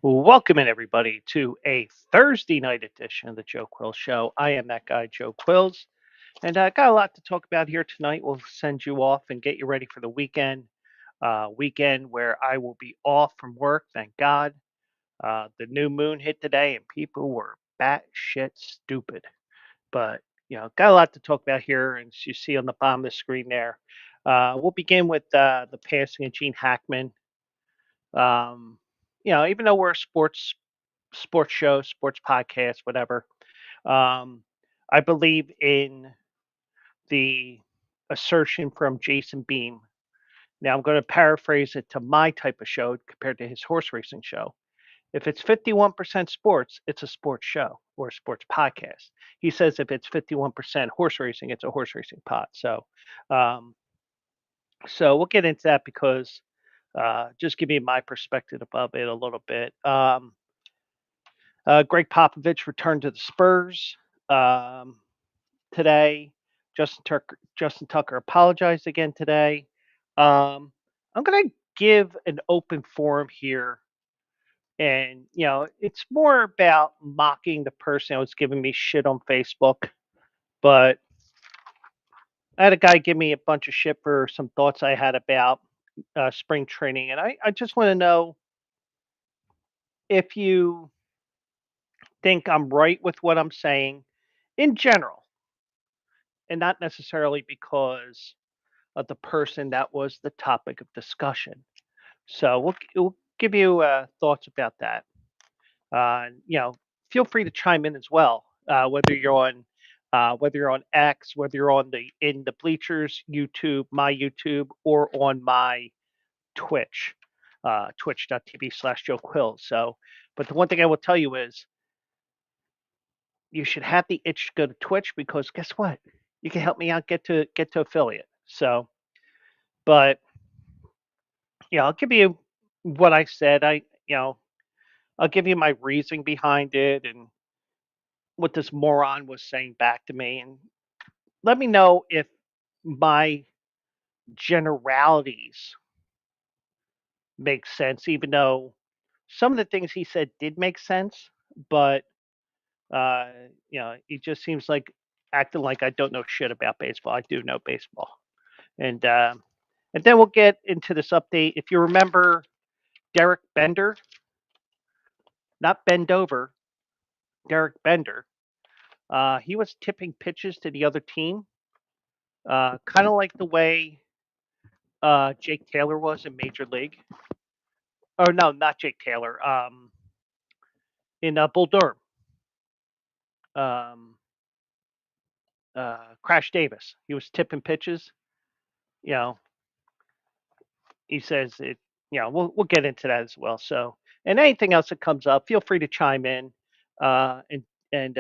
Welcome in everybody to a Thursday night edition of the Joe Quills Show. I am that guy, Joe Quills, and I got a lot to talk about here tonight. We'll send you off and get you ready for the weekend. Weekend where I will be off from work. Thank God. The new moon hit today, and people were batshit stupid. But got a lot to talk about here, and as you see on the bottom of the screen there, we'll begin with the passing of Gene Hackman. Um, Even though we're a sports show, sports podcast, whatever. Um, I believe in the assertion from Jason Beam. Now I'm going to paraphrase it to my type of show compared to his horse racing show. If it's 51% sports, it's a sports show or a sports podcast. He says if it's 51% horse racing, it's a horse racing pod. Um, so we'll get into that because just give me my perspective of it a little bit. Greg Popovich returned to the Spurs um, today. Justin Tucker apologized again today. I'm going to give an open forum here. And, it's more about mocking the person that was giving me shit on Facebook. But I had a guy give me a bunch of shit for some thoughts I had about spring training. And I just want to know if you think I'm right with what I'm saying in general, and not necessarily because of the person that was the topic of discussion. So we'll give you thoughts about that. Feel free to chime in as well, whether you're on X, whether you're on the in the bleachers, YouTube, my YouTube, or on my Twitch, twitch.tv/Joe Quills. So, but the one thing I will tell you is you should have the itch to go to Twitch because guess what? You can help me out get to affiliate. So, but I'll give you what I said. I'll give you my reasoning behind it and what this moron was saying back to me, and let me know if my generalities make sense, even though some of the things he said did make sense, but uh, he just seems like acting like I don't know shit about baseball. I do know baseball, and uh, and then we'll get into this update. If you remember Derek Bender, not Bendover, Derek Bender, he was tipping pitches to the other team, kind of like the way Jake Taylor was in Major League. Oh no, not Jake Taylor. In Bull Durham, um, Crash Davis. He was tipping pitches. You know, he says it. We'll get into that as well. So, and anything else that comes up, feel free to chime in and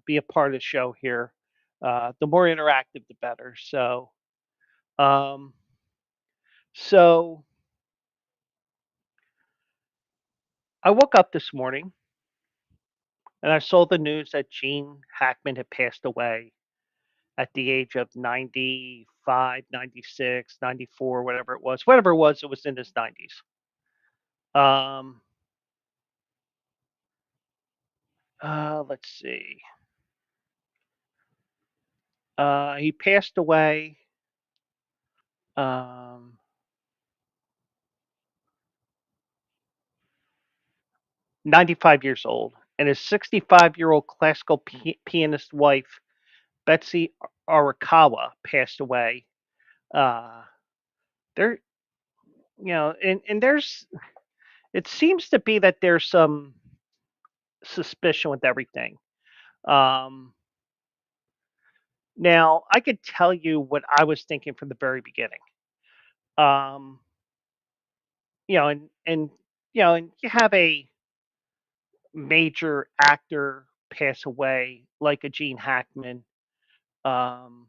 be a part of the show here. The more interactive, the better. Um, so I woke up this morning and I saw the news that Gene Hackman had passed away at the age of 95, 96, 94, whatever it was. Whatever it was in his 90s. Um, let's see. He passed away um, 95 years old, and his 65-year-old classical pianist wife, Betsy Arakawa, passed away. Uh, there, and there's, it seems to be that there's some suspicion with everything. Um, Now, I could tell you what I was thinking from the very beginning. Um, and you have a major actor pass away like a Gene Hackman. Um,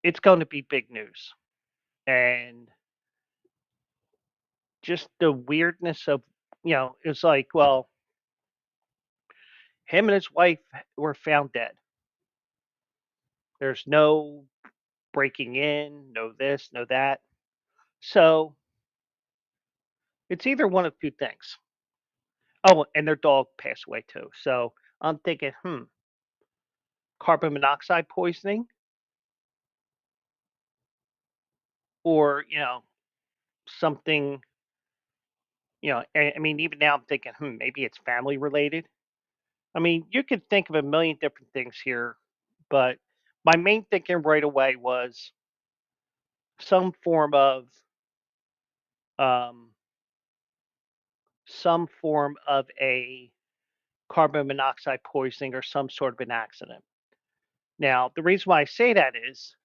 it's going to be big news, and just the weirdness of it's like, well, him and his wife were found dead. There's no breaking in, no this, no that. So it's either one of two things. Oh, and their dog passed away too. So I'm thinking, carbon monoxide poisoning, or something. I mean, even now I'm thinking, maybe it's family related. I mean, you could think of a million different things here, but my main thinking right away was some form of um, a carbon monoxide poisoning or some sort of an accident. Now, the reason why I say that is,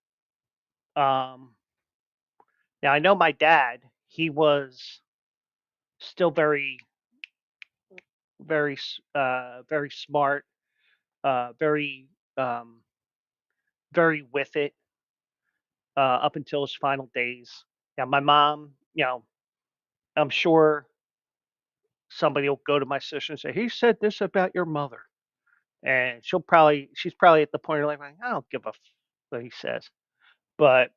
um, now I know my dad. He was still very smart, very, um, very with it up until his final days. Now, my mom, I'm sure somebody will go to my sister and say, "He said this about your mother," and she's probably at the point of like, I don't give a what he says. But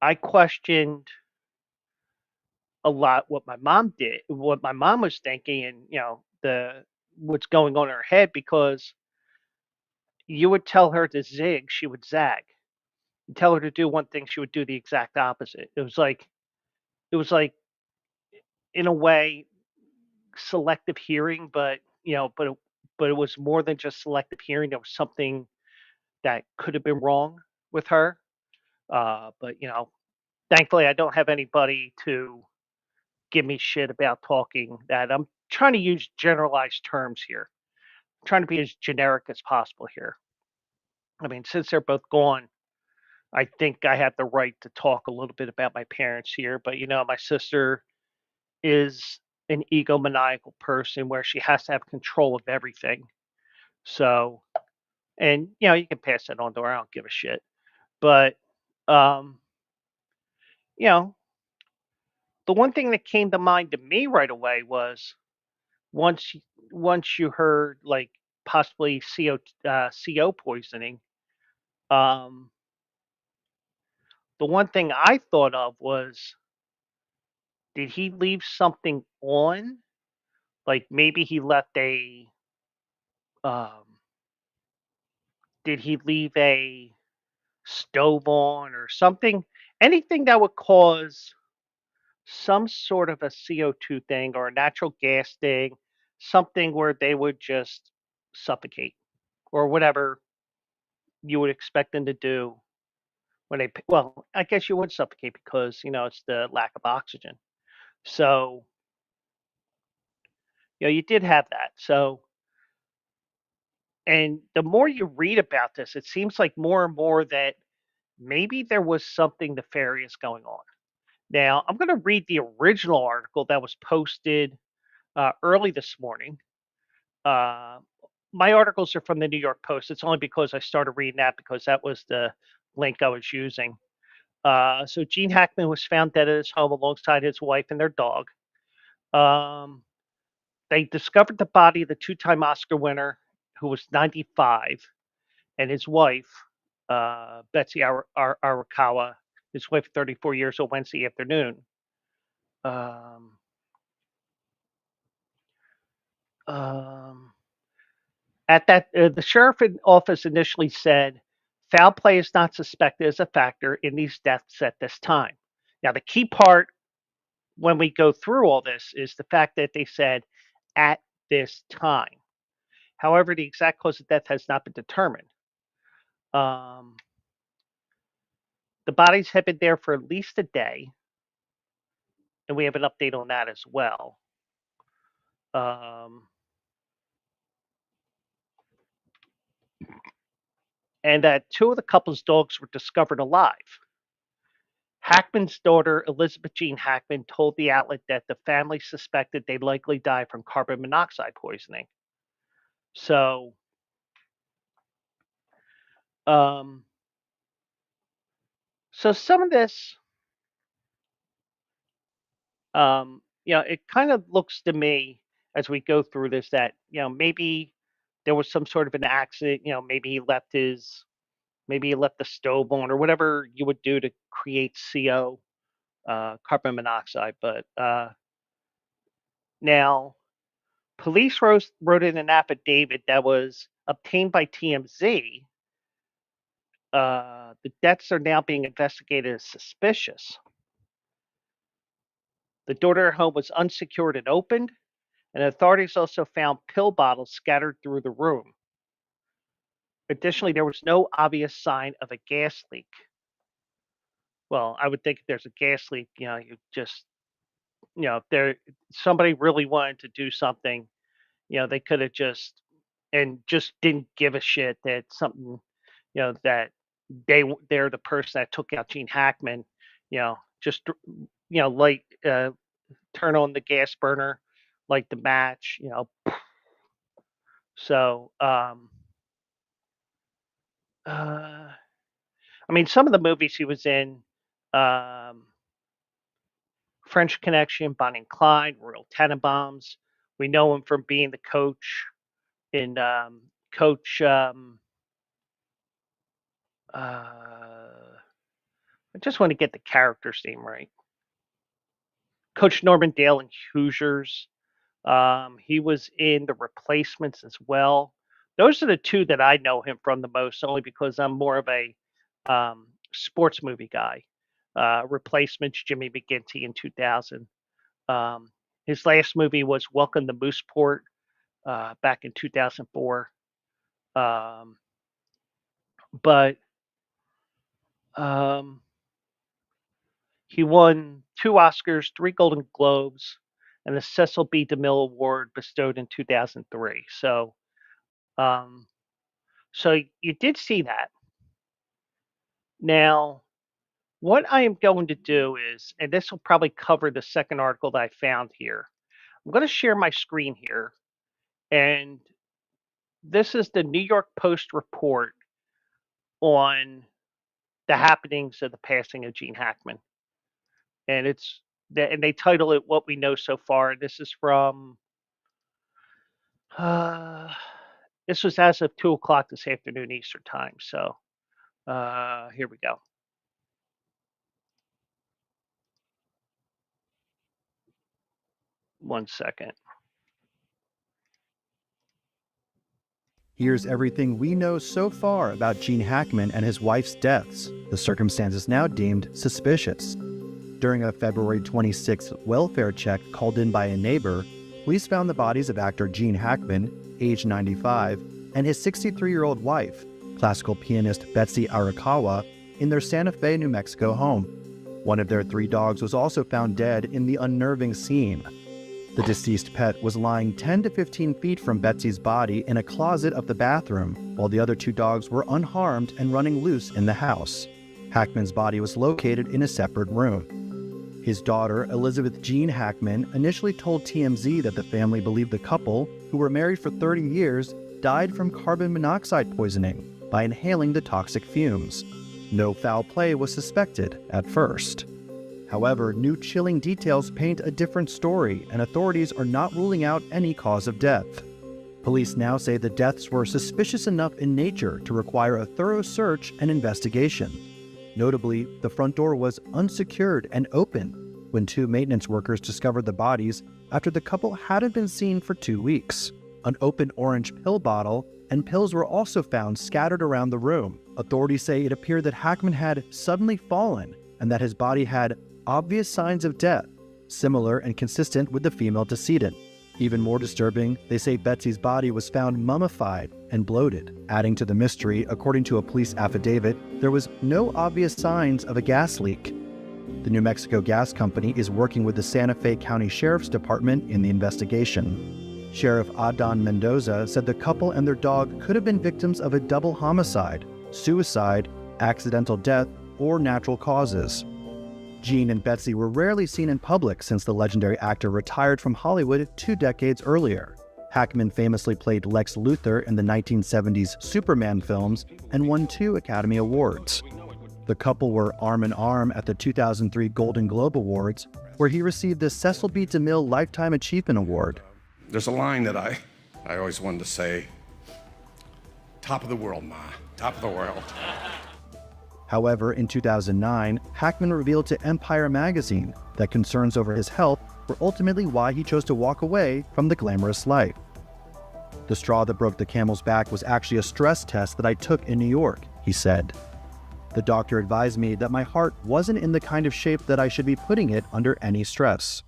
I questioned a lot what my mom was thinking, and the what's going on in her head, because you would tell her to zig, she would zag. You tell her to do one thing, she would do the exact opposite. It was like in a way selective hearing, but it was more than just selective hearing. There was something that could have been wrong with her. But thankfully, I don't have anybody to give me shit about talking that. I'm trying to use generalized terms here. I'm trying to be as generic as possible here. I mean, since they're both gone, I think I have the right to talk a little bit about my parents here. But my sister is an egomaniacal person where she has to have control of everything. So, and you can pass that on to her. I don't give a shit. But um, you know, the one thing that came to mind to me right away was once once you heard like possibly CO poisoning. Um, the one thing I thought of was, did he leave something on? Like maybe he left a, um, did he leave a stove on or something? Anything that would cause some sort of a CO2 thing or a natural gas thing, something where they would just suffocate or whatever you would expect them to do when well, I guess you would suffocate because, it's the lack of oxygen. So, you did have that. So, and the more you read about this, it seems like more and more that maybe there was something nefarious going on. Now, I'm going to read the original article that was posted early this morning. Uh, my articles are from the New York Post. It's only because I started reading that because that was the link I was using. So Gene Hackman was found dead at his home alongside his wife and their dog. Um, they discovered the body of the two-time Oscar winner, who was 95, and his wife, Betsy Arakawa, his wife, 34 years old, Wednesday afternoon. Um, um, the sheriff office initially said foul play is not suspected as a factor in these deaths at this time. Now, the key part when we go through all this is the fact that they said at this time. However, the exact cause of death has not been determined. Um, the bodies have been there for at least a day, and we have an update on that as well. Um, and that two of the couple's dogs were discovered alive. Hackman's daughter, Elizabeth Jean Hackman, told the outlet that the family suspected they likely died from carbon monoxide poisoning. So, um, so some of this, it kind of looks to me as we go through this that maybe there was some sort of an accident. Maybe he left the stove on or whatever you would do to create CO, carbon monoxide. But now police wrote in an affidavit that was obtained by TMZ. The deaths are now being investigated as suspicious. The door to her home was unsecured and opened, and authorities also found pill bottles scattered through the room. Additionally, there was no obvious sign of a gas leak. Well, I would think if there's a gas leak, you just, if there somebody really wanted to do something, they could have and just didn't give a shit that something, that they're the person that took out Gene Hackman, just light turn on the gas burner, light the match, So, uh, I mean, some of the movies he was in, um, French Connection, Bonnie and Clyde, Royal Tenenbaums. We know him from being the coach in Coach. I just want to get the character's name right. Coach Norman Dale in Hoosiers. He was in The Replacements as well. Those are the two that I know him from the most, only because I'm more of a sports movie guy. Replacements, Jimmy McGinty in 2000. Um, his last movie was Welcome to Mooseport back in 2004. Um, but um, he won 2 Oscars, 3 Golden Globes, and the Cecil B. DeMille Award bestowed in 2003. Um, so you did see that. Now, what I am going to do is, and this will probably cover the second article that I found here. I'm going to share my screen here, and this is the New York Post report on the happenings of the passing of Gene Hackman, and and they title it "What We Know So Far." This is from uh, this was as of 2 o'clock this afternoon Eastern time. So Here we go. One second. Here's everything we know so far about Gene Hackman and his wife's deaths, the circumstances now deemed suspicious. During a February 26th welfare check called in by a neighbor, police found the bodies of actor Gene Hackman, age 95, and his 63-year-old wife, classical pianist Betsy Arakawa, in their Santa Fe, New Mexico home. One of their 3 dogs was also found dead in the unnerving scene. The deceased pet was lying 10 to 15 feet from Betsy's body in a closet of the bathroom, while the other 2 dogs were unharmed and running loose in the house. Hackman's body was located in a separate room. His daughter, Elizabeth Jean Hackman, initially told TMZ that the family believed the couple, who were married for 30 years, died from carbon monoxide poisoning by inhaling the toxic fumes. No foul play was suspected at first. However, new chilling details paint a different story, and authorities are not ruling out any cause of death. Police now say the deaths were suspicious enough in nature to require a thorough search and investigation. Notably, the front door was unsecured and open when 2 maintenance workers discovered the bodies after the couple hadn't been seen for 2 weeks. An open orange pill bottle and pills were also found scattered around the room. Authorities say it appeared that Hackman had suddenly fallen and that his body had obvious signs of death, similar and consistent with the female decedent. Even more disturbing, they say Betsy's body was found mummified and bloated. Adding to the mystery, according to a police affidavit, there was no obvious signs of a gas leak. The New Mexico Gas Company is working with the Santa Fe County Sheriff's Department in the investigation. Sheriff Adon Mendoza said the couple and their dog could have been victims of a double homicide, suicide, accidental death, or natural causes. Gene and Betsy were rarely seen in public since the legendary actor retired from Hollywood 2 decades earlier. Hackman famously played Lex Luthor in the 1970s Superman films and won 2 Academy Awards. The couple were arm in arm at the 2003 Golden Globe Awards, where he received the Cecil B. DeMille Lifetime Achievement Award. There's a line that I always wanted to say, top of the world, Ma, top of the world. However, in 2009, Hackman revealed to Empire magazine that concerns over his health were ultimately why he chose to walk away from the glamorous life. The straw that broke the camel's back was actually a stress test that I took in New York, he said. The doctor advised me that my heart wasn't in the kind of shape that I should be putting it under any stress.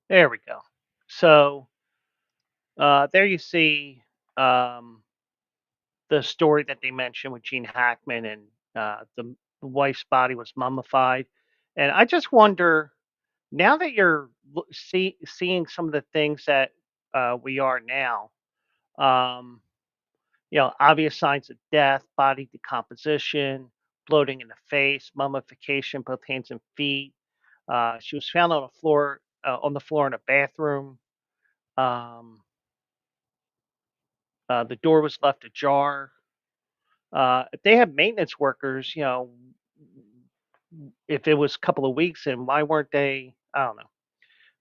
There we go. So there you see um, the story that they mentioned with Gene Hackman and the wife's body was mummified. And I just wonder now that you're seeing some of the things that we are now, um, obvious signs of death, body decomposition, bloating in the face, mummification, both hands and feet. She was found on the floor in a bathroom. Um, the door was left ajar. If they have maintenance workers, if it was a couple of weeks and why weren't they? I don't know.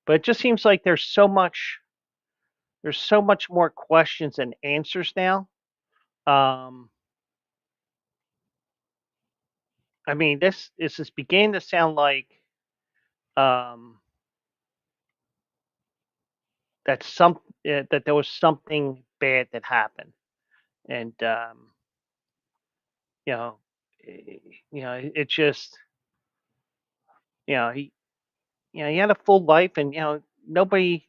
But it just seems like there's so much more questions than answers now. Um, I mean, this is beginning to sound like um, that there was something bad that happened, and you know, eh, it just he he had a full life, and nobody.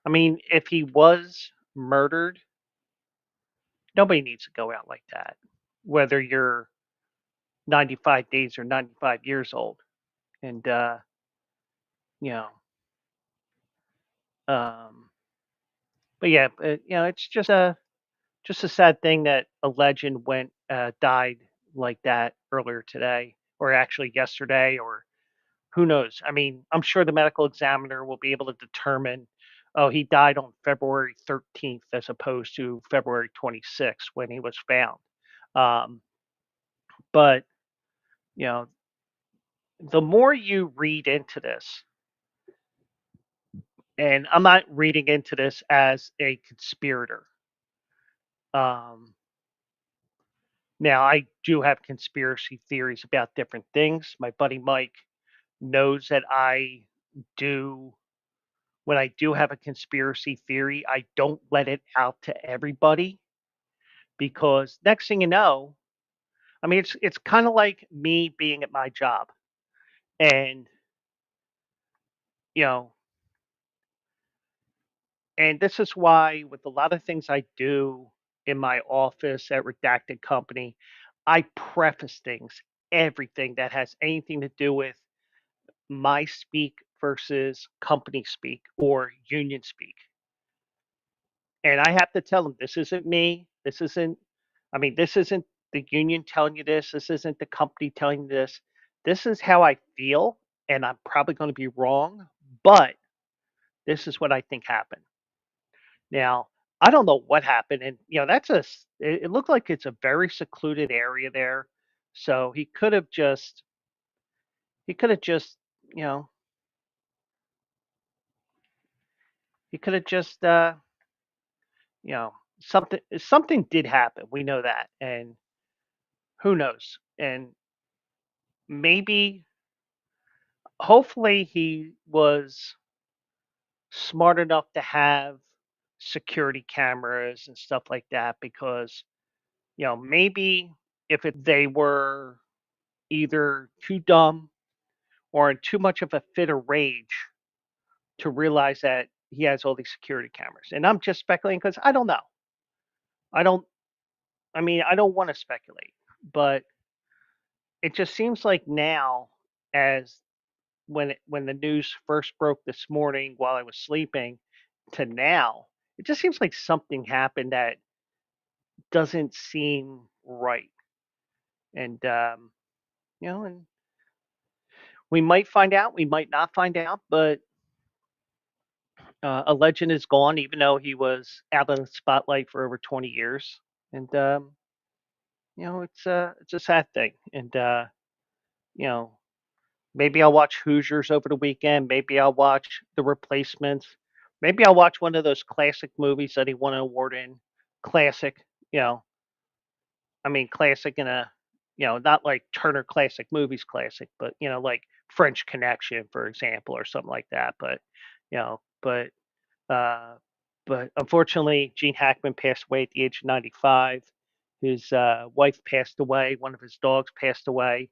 I mean, if he was murdered, nobody needs to go out like that, whether you're 95 days or 95 years old. And you know, um, but yeah, it's just a sad thing that a legend died like that earlier today, or actually yesterday, or who knows. I mean, I'm sure the medical examiner will be able to determine, oh, he died on February 13th as opposed to February 26th when he was found. Um, but you know, the more you read into this, and I'm not reading into this as a conspirator. Um, Now, I do have conspiracy theories about different things. My buddy Mike knows that I do, when I do have a conspiracy theory, I don't let it out to everybody because next thing you know, I mean, it's kind of like me being at my job, and you know, and this is why with a lot of things I do in my office at Redacted Company, I preface things, everything that has anything to do with my speak versus company speak or union speak. And I have to tell them this isn't me. This isn't, I mean, this isn't the union telling you this. This isn't the company telling you this. This is how I feel. And I'm probably going to be wrong, but this is what I think happened. Now, I don't know what happened. And, it looked like it's a very secluded area there. So he could have just, you know, he could have just, something did happen. We know that, and who knows? And maybe, hopefully, he was smart enough to have security cameras and stuff like that because maybe if they were either too dumb or in too much of a fit of rage to realize that he has all these security cameras. And I'm just speculating because I don't know. I don't. I mean, I don't want to speculate, but it just seems like now, as when the news first broke this morning while I was sleeping to now, it just seems like something happened that doesn't seem right. And and we might find out, we might not find out, but a legend is gone, even though he was out of the spotlight for over 20 years. And it's a sad thing. And you know, maybe I'll watch Hoosiers over the weekend. Maybe I'll watch The Replacements. Maybe I'll watch one of those classic movies that he won an award in. Classic, you know, I mean, classic in a, not like Turner Classic Movies classic, but, like French Connection, for example, or something like that. You know, but, uh, but unfortunately, Gene Hackman passed away at the age of 95. His wife passed away. One of his dogs passed away.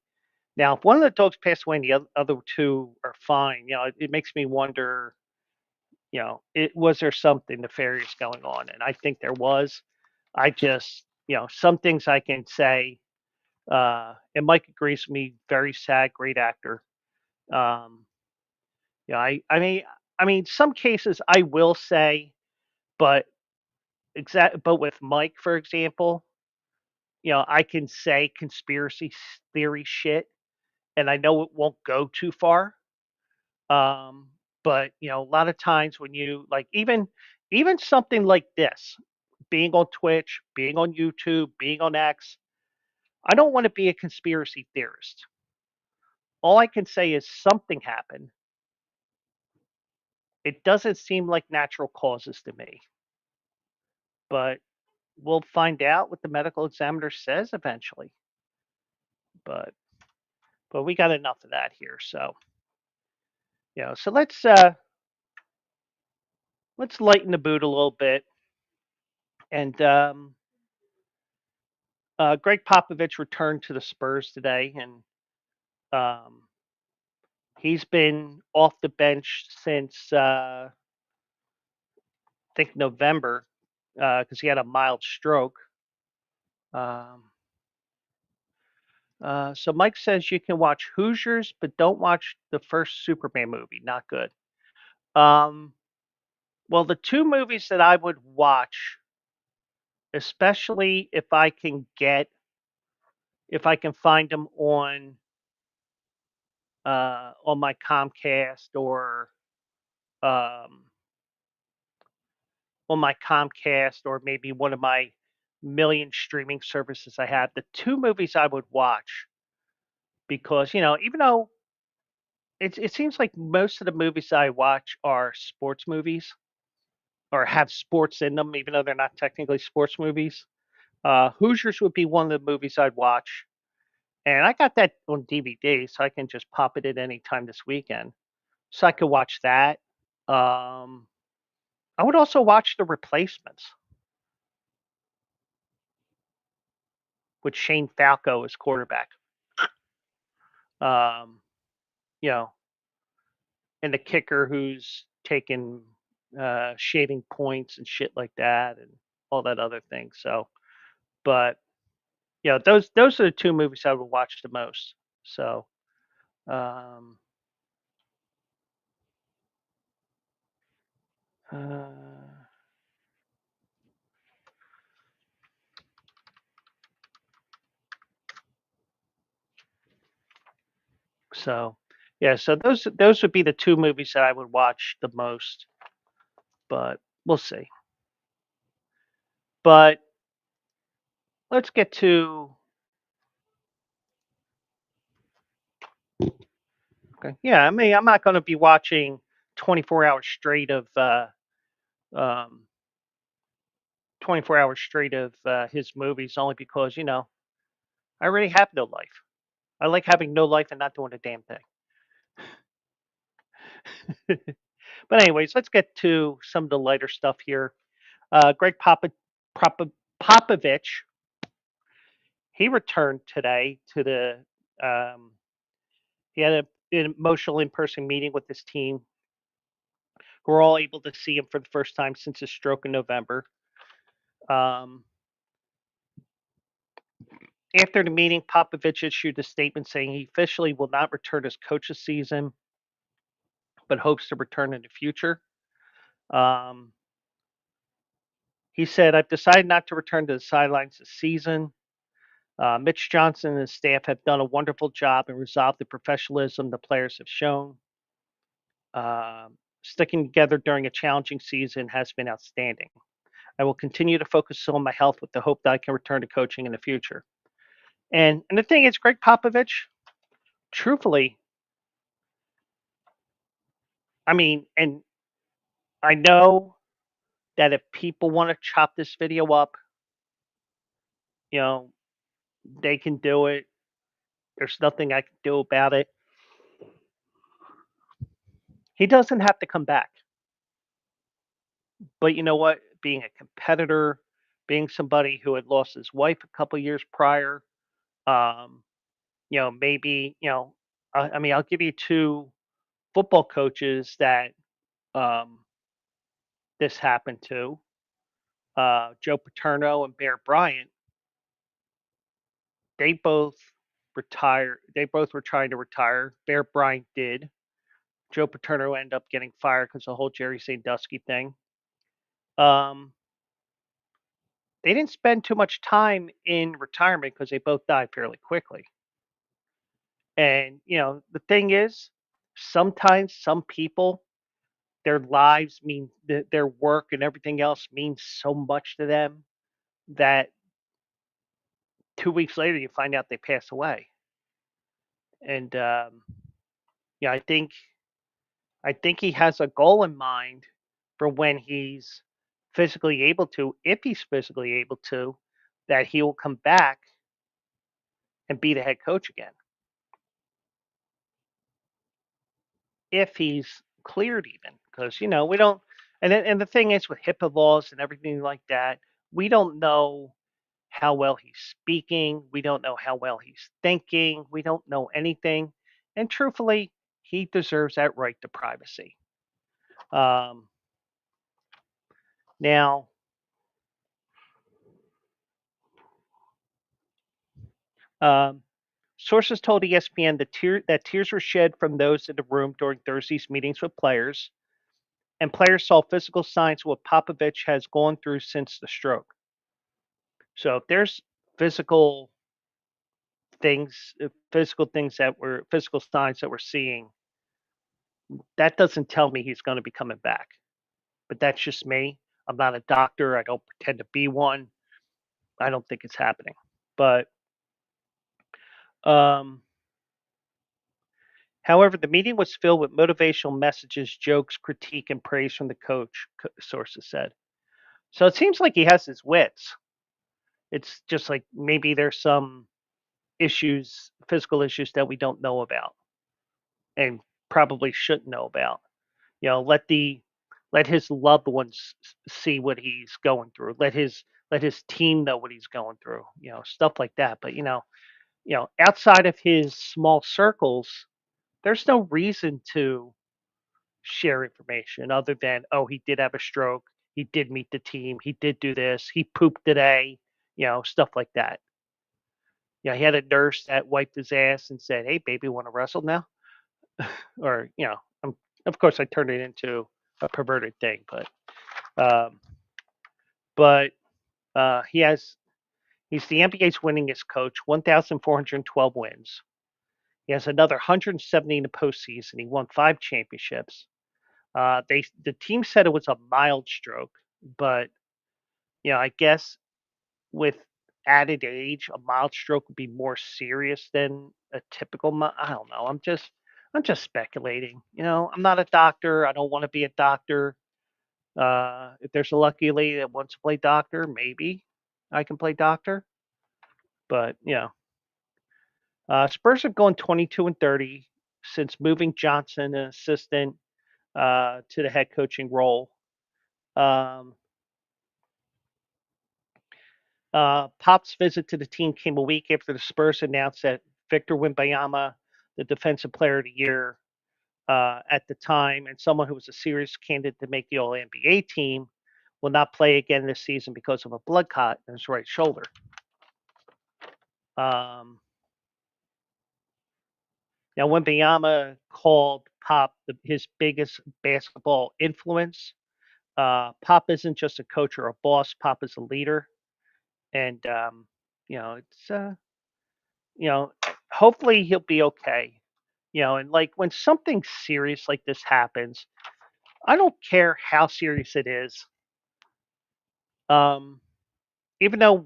Now, if one of the dogs passed away and the other two are fine, it makes me wonder, was there something nefarious going on? And I think there was. I just, some things I can say, and Mike agrees with me, very sad, great actor. Um, I mean, some cases I will say, but but with Mike, for example, I can say conspiracy theory shit, and I know it won't go too far. Um, but a lot of times when you like even something like this, being on Twitch, being on YouTube, being on X, I don't want to be a conspiracy theorist. All I can say is something happened. It doesn't seem like natural causes to me, but we'll find out what the medical examiner says eventually. But we got enough of that here, so so let's lighten the boot a little bit. And Greg Popovich returned to the Spurs today, and um, he's been off the bench since I think November because he had a mild stroke. Um, so Mike says you can watch Hoosiers, but don't watch the first Superman movie. Not good. Um, well, the two movies that I would watch, especially if I can find them on my Comcast or um, or maybe one of my million streaming services I have, the two movies I would watch because even though it seems like most of the movies I watch are sports movies or have sports in them, even though they're not technically sports movies. Hoosiers would be one of the movies I'd watch, and I got that on DVD, so I can just pop it at any time this weekend. So I could watch that. Um, I would also watch The Replacements with Shane Falco as quarterback. Um, you know, and the kicker who's taking shaving points and shit like that, and all that other thing. So, but those are the two movies I would watch the most. So, um, uh, so yeah, so those would be the two movies that I would watch the most. But we'll see. But let's get to okay. Yeah, I mean, I'm not going to be watching 24 hours straight of um 24 hours straight of his movies only because I already have no life. I like having no life and not doing a damn thing. But anyways, let's get to some of the lighter stuff here. Greg Papa, Popovich, he returned today to the. He had an emotional in-person meeting with his team. Who were all able to see him for the first time since his stroke in November. Um, After the meeting, Popovich issued a statement saying he officially will not return as coach this season, but hopes to return in the future. Um, he said, I've decided not to return to the sidelines this season. Mitch Johnson and his staff have done a wonderful job and resolved the professionalism the players have shown. Sticking together during a challenging season has been outstanding. I will continue to focus on my health with the hope that I can return to coaching in the future. And the thing is, Greg Popovich, truthfully, I mean, and I know that if people want to chop this video up, you know, they can do it. There's nothing I can do about it. He doesn't have to come back. But you know what? Being a competitor, being somebody who had lost his wife a couple years prior, um, maybe, I mean, I'll give you two football coaches that um, this happened to Joe Paterno and Bear Bryant. They both retired. They both were trying to retire. Bear Bryant did. Joe Paterno ended up getting fired because the whole Jerry Sandusky thing. Um, they didn't spend too much time in retirement because they both died fairly quickly. And the thing is, sometimes some people, their lives mean their work and everything else means so much to them that 2 weeks later you find out they pass away. And yeah, I think he has a goal in mind for when he's physically able to, if he's physically able to, that he will come back and be the head coach again. If he's cleared, even because we don't. And the thing is, with HIPAA laws and everything like that, we don't know how well he's speaking. We don't know how well he's thinking. We don't know anything. And truthfully, he deserves that right to privacy. Um, Now, um, sources told ESPN that tears were shed from those in the room during Thursday's meetings with players, and players saw physical signs of what Popovich has gone through since the stroke. So if there's physical physical signs that we're seeing, that doesn't tell me he's going to be coming back. But that's just me. I'm not a doctor. I don't pretend to be one. I don't think it's happening. But um, However, the meeting was filled with motivational messages, jokes, critique, and praise from the coach, sources said. So it seems like he has his wits. It's just like maybe there's some issues, physical issues that we don't know about and probably shouldn't know about. Let his loved ones see what he's going through. Let his team know what he's going through. Stuff like that. But outside of his small circles, there's no reason to share information other than, oh, he did have a stroke, he did meet the team, he did do this, he pooped today, stuff like that. He had a nurse that wiped his ass and said, "Hey, baby, want to wrestle now?" Or of course, I turned it into a perverted thing, um, but he's the NBA's winningest coach, 1,412 wins. He has another 170 in the postseason. He won 5 championships. The team said it was a mild stroke, but I guess with added age, a mild stroke would be more serious than a typical. I don't know. I'm just speculating. I'm not a doctor. I don't want to be a doctor. If there's a lucky lady that wants to play doctor, maybe I can play doctor. But Spurs have gone 22-30 since moving Johnson, an assistant, to the head coaching role. Um, Pop's visit to the team came a week after the Spurs announced that Victor Wembanyama, the Defensive Player of the Year at the time, and someone who was a serious candidate to make the All NBA team, will not play again this season because of a blood clot in his right shoulder. Um, Now, Wembanyama called Pop his biggest basketball influence. Pop isn't just a coach or a boss. Pop is a leader, and it's you know, hopefully he'll be okay. And like when something serious like this happens, I don't care how serious it is. Um, Even though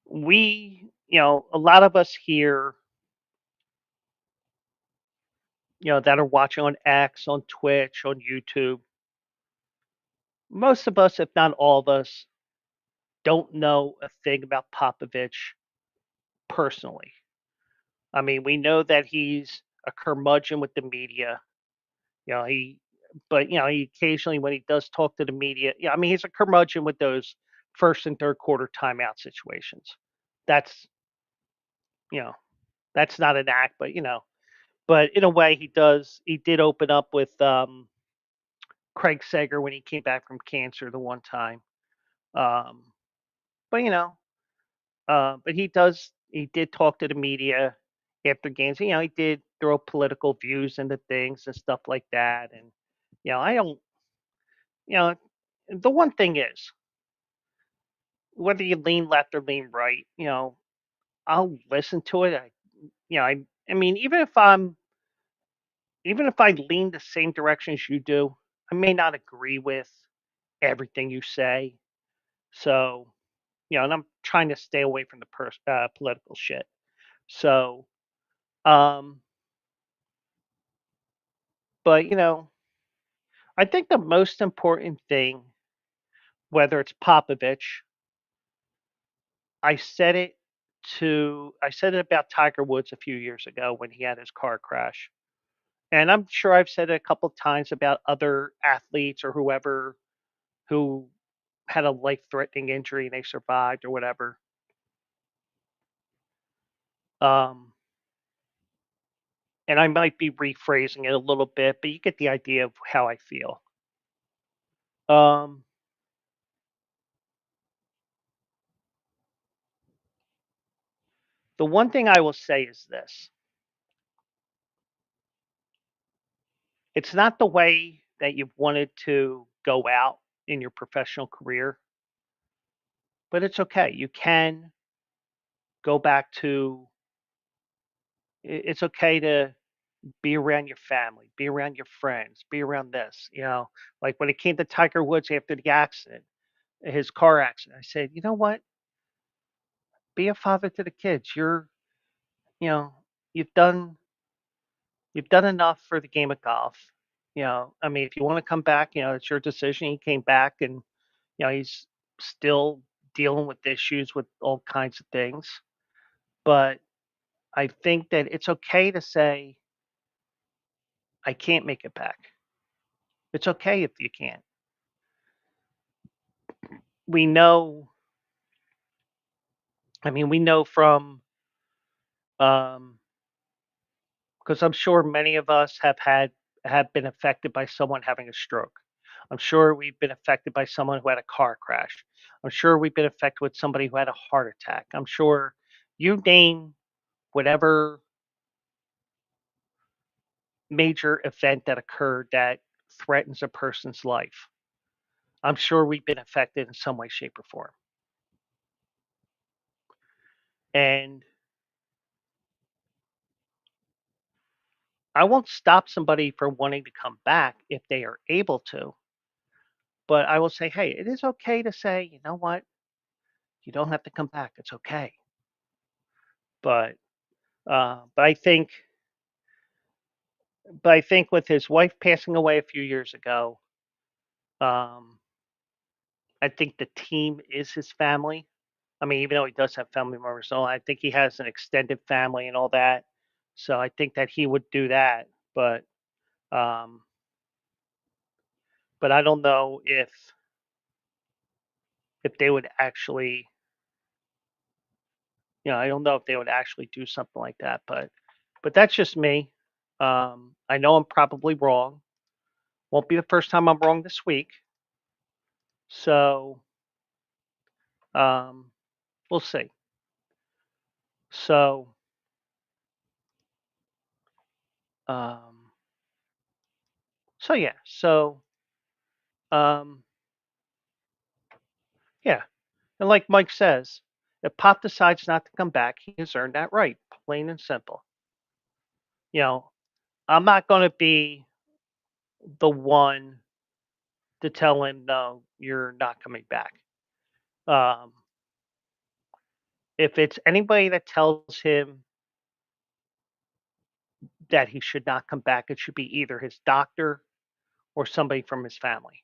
a lot of us here, that are watching on X, on Twitch, on YouTube, most of us, if not all of us, don't know a thing about Popovich personally. I mean, we know that he's a curmudgeon with the media. You know, he, but he occasionally, when he does talk to the media, yeah, I mean, he's a curmudgeon with those first and third quarter timeout situations. That's you know, that's not an act, but in a way, He did open up with Craig Sager when he came back from cancer the one time. Um, but but he did talk to the media after games. He did throw political views into things and stuff like that. And I don't, you know, the one thing is whether you lean left or lean right, I'll listen to it. I mean, even if I lean the same direction as you do, I may not agree with everything you say. So, and I'm trying to stay away from the political shit. So, um, but I think the most important thing, whether it's Popovich, I said it about Tiger Woods a few years ago when he had his car crash. And I'm sure I've said it a couple of times about other athletes or whoever who had a life-threatening injury and they survived or whatever. Um, and I might be rephrasing it a little bit, but you get the idea of how I feel. Um, the one thing I will say is this: it's not the way that you've wanted to go out in your professional career, but it's okay. You can go back to. It's okay to be around your family, be around your friends, be around this. Like when it came to Tiger Woods after the accident, his car accident, I said, you know what? Be a father to the kids. You know, you've done You've done enough for the game of golf. I mean, if you want to come back, it's your decision. He came back, and he's still dealing with issues with all kinds of things. But I think that it's okay to say, I can't make it back. It's okay if you can't. We know, I mean, we know from, um, because I'm sure many of us have been affected by someone having a stroke. I'm sure we've been affected by someone who had a car crash. I'm sure we've been affected with somebody who had a heart attack. I'm sure you name whatever major event that occurred that threatens a person's life. I'm sure we've been affected in some way, shape, or form. And I won't stop somebody from wanting to come back if they are able to, but I will say, hey, it is okay to say, you know what? You don't have to come back. It's okay. But but I think with his wife passing away a few years ago, um, I think the team is his family. I mean, even though he does have family members, so I think he has an extended family and all that. So I think that he would do that. But um, but I don't know if they would actually, I don't know if they would actually do something like that. But that's just me. I know I'm probably wrong. Won't be the first time I'm wrong this week. So um, we'll see. So um, so yeah. Um, yeah. And like Mike says, if Pop decides not to come back, he has earned that right. Plain and simple. You know, I'm not going to be the one to tell him, no, you're not coming back. Um, if it's anybody that tells him that he should not come back, it should be either his doctor or somebody from his family.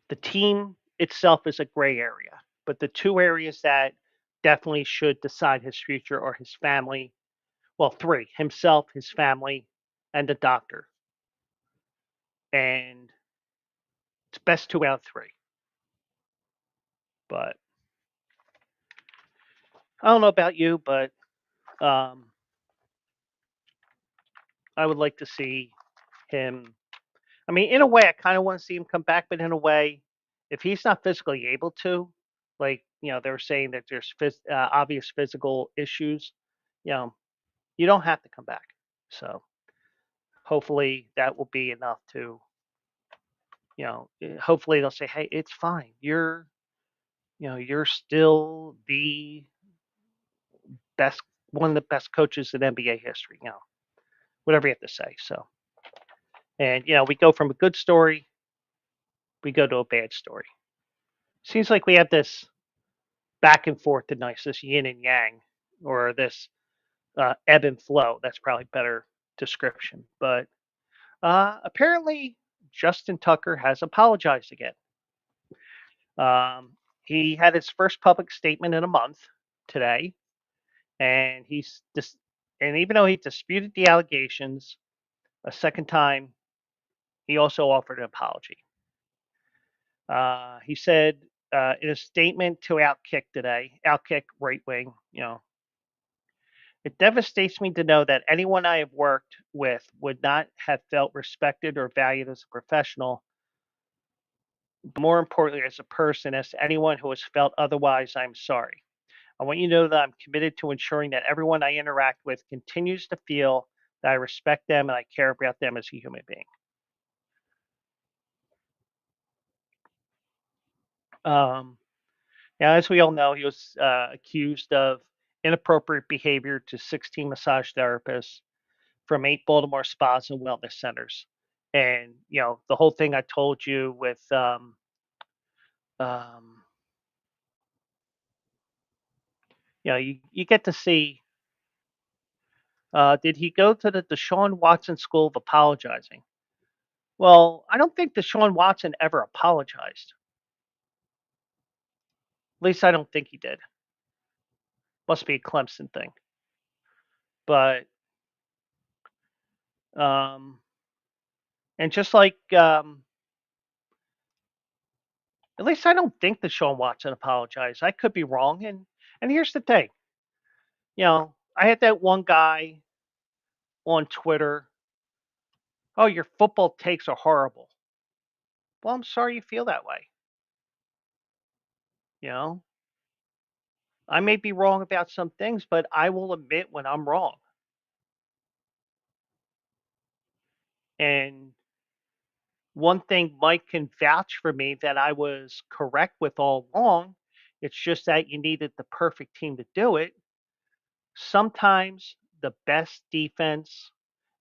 The team itself is a gray area, but the two areas that definitely should decide his future are his family. Well, three: himself, his family, and the doctor. And it's best two out of three. But I don't know about you, but um, I would like to see him. I mean, in a way, I kind of want to see him come back, but in a way, if he's not physically able to, like they're saying that there's obvious physical issues, you know, you don't have to come back. So hopefully that will be enough to, hopefully they'll say, hey, it's fine. You're still the best, one of the best coaches in NBA history. Whatever you have to say. So, and we go from a good story, we go to a bad story. Seems like we have this back and forth tonight, this yin and yang, or this ebb and flow. That's probably better description. But apparently, Justin Tucker has apologized again. Um, he had his first public statement in a month today, and and even though he disputed the allegations a second time, he also offered an apology. He said in a statement to Outkick right wing, it devastates me to know that anyone I have worked with would not have felt respected or valued as a professional, but more importantly, as a person. As to anyone who has felt otherwise, I'm sorry. I want you to know that I'm committed to ensuring that everyone I interact with continues to feel that I respect them and I care about them as a human being. Um, Now, as we all know, he was accused of inappropriate behavior to 16 massage therapists from 8 Baltimore spas and wellness centers. And, the whole thing I told you with, um, you get to see Did he go to the Deshaun Watson School of Apologizing? Well, I don't think Deshaun Watson ever apologized. At least I don't think he did. Must be a Clemson thing. But and just like at least I don't think Deshaun Watson apologized. I could be wrong. And here's the thing. I had that one guy on Twitter. Oh, your football takes are horrible. Well, I'm sorry you feel that way. You know, I may be wrong about some things, but I will admit when I'm wrong. And one thing Mike can vouch for me that I was correct with all along. It's just that you needed the perfect team to do it. Sometimes the best defense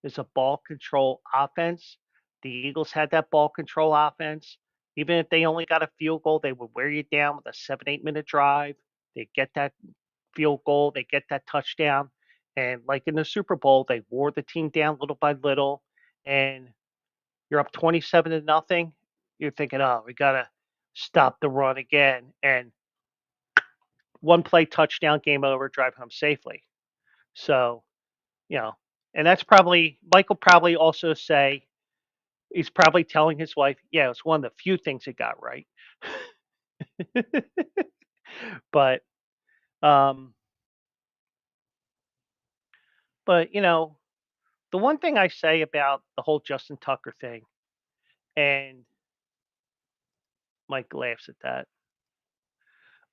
is a ball control offense. The Eagles had that ball control offense. Even if they only got a field goal, they would wear you down with a 7, 8 minute drive. They get that field goal, they get that touchdown. And like in the Super Bowl, they wore the team down little by little. And you're up 27-0. You're thinking, oh, we got to stop the run again. And one play touchdown, game over, drive home safely. So, you know, and that's probably, Michael probably also say, he's probably telling his wife, yeah, it's one of the few things he got right. but, um, but the one thing I say about the whole Justin Tucker thing, and Mike laughs at that.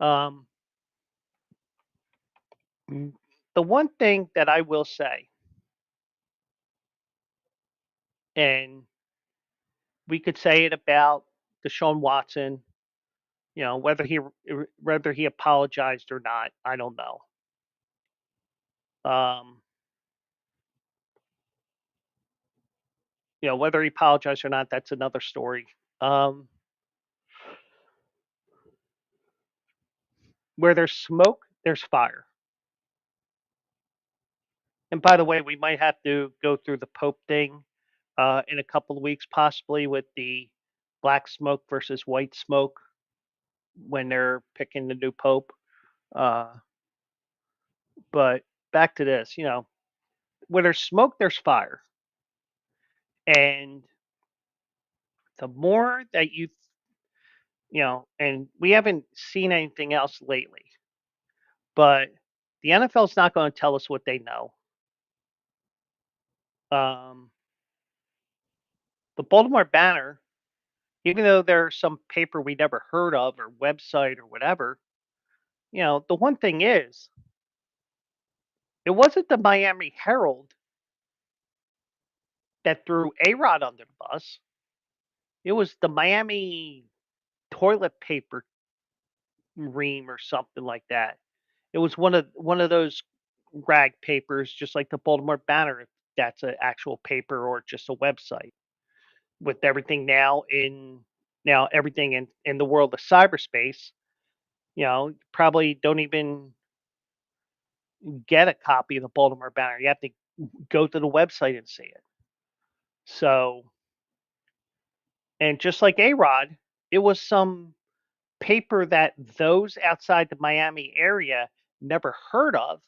Um, the one thing that I will say, and we could say it about Deshaun Watson, whether he apologized or not, I don't know. Um, whether he apologized or not, that's another story. Um, where there's smoke, there's fire. And by the way, we might have to go through the Pope thing in a couple of weeks, possibly with the black smoke versus white smoke when they're picking the new Pope. Uh, but back to this, where there's smoke, there's fire. And the more that and we haven't seen anything else lately, but the NFL is not going to tell us what they know. Um, the Baltimore Banner, even though there's some paper we never heard of or website or whatever, the one thing is, it wasn't the Miami Herald that threw A-Rod under the bus. It was the Miami toilet paper ream or something like that. It was one of those rag papers, just like the Baltimore Banner, if that's an actual paper or just a website. With everything now everything in the world of cyberspace, probably don't even get a copy of the Baltimore Banner. You have to go to the website and see it. So, and just like A-Rod, it was some paper that those outside the Miami area never heard of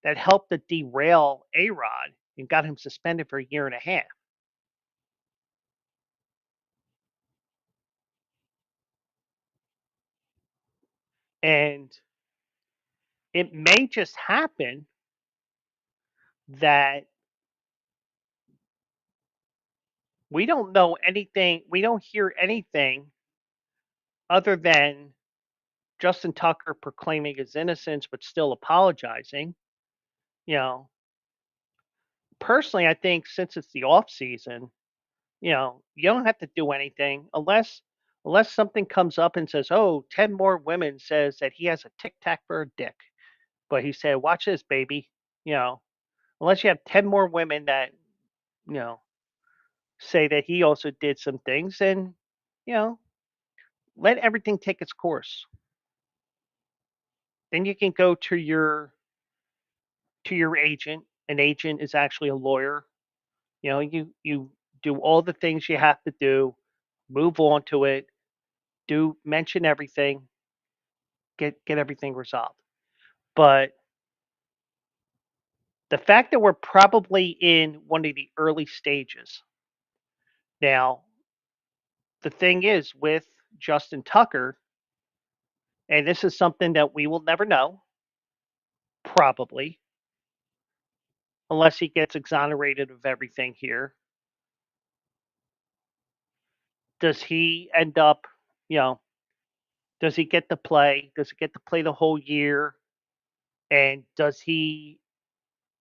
that helped to derail A-Rod and got him suspended for a year and a half. And it may just happen that we don't know anything, we don't hear anything other than Justin Tucker proclaiming his innocence but still apologizing. You know, Personally, I think since it's the off season, you don't have to do anything unless something comes up and says, "Oh, 10 more women says that he has a tic tac for a dick." But he said, "Watch this, baby." You know, Unless you have 10 more women that, you know, say that he also did some things, and you know, let everything take its course. Then you can go to your agent an agent is actually a lawyer. You do all the things you have to do, move on to it, do mention everything, get everything resolved. But the fact that we're probably in one of the early stages now, the thing is with Justin Tucker, and this is something that we will never know, probably, unless he gets exonerated of everything here. Does he end up, you know, does he get to play? Does he get to play the whole year? And does he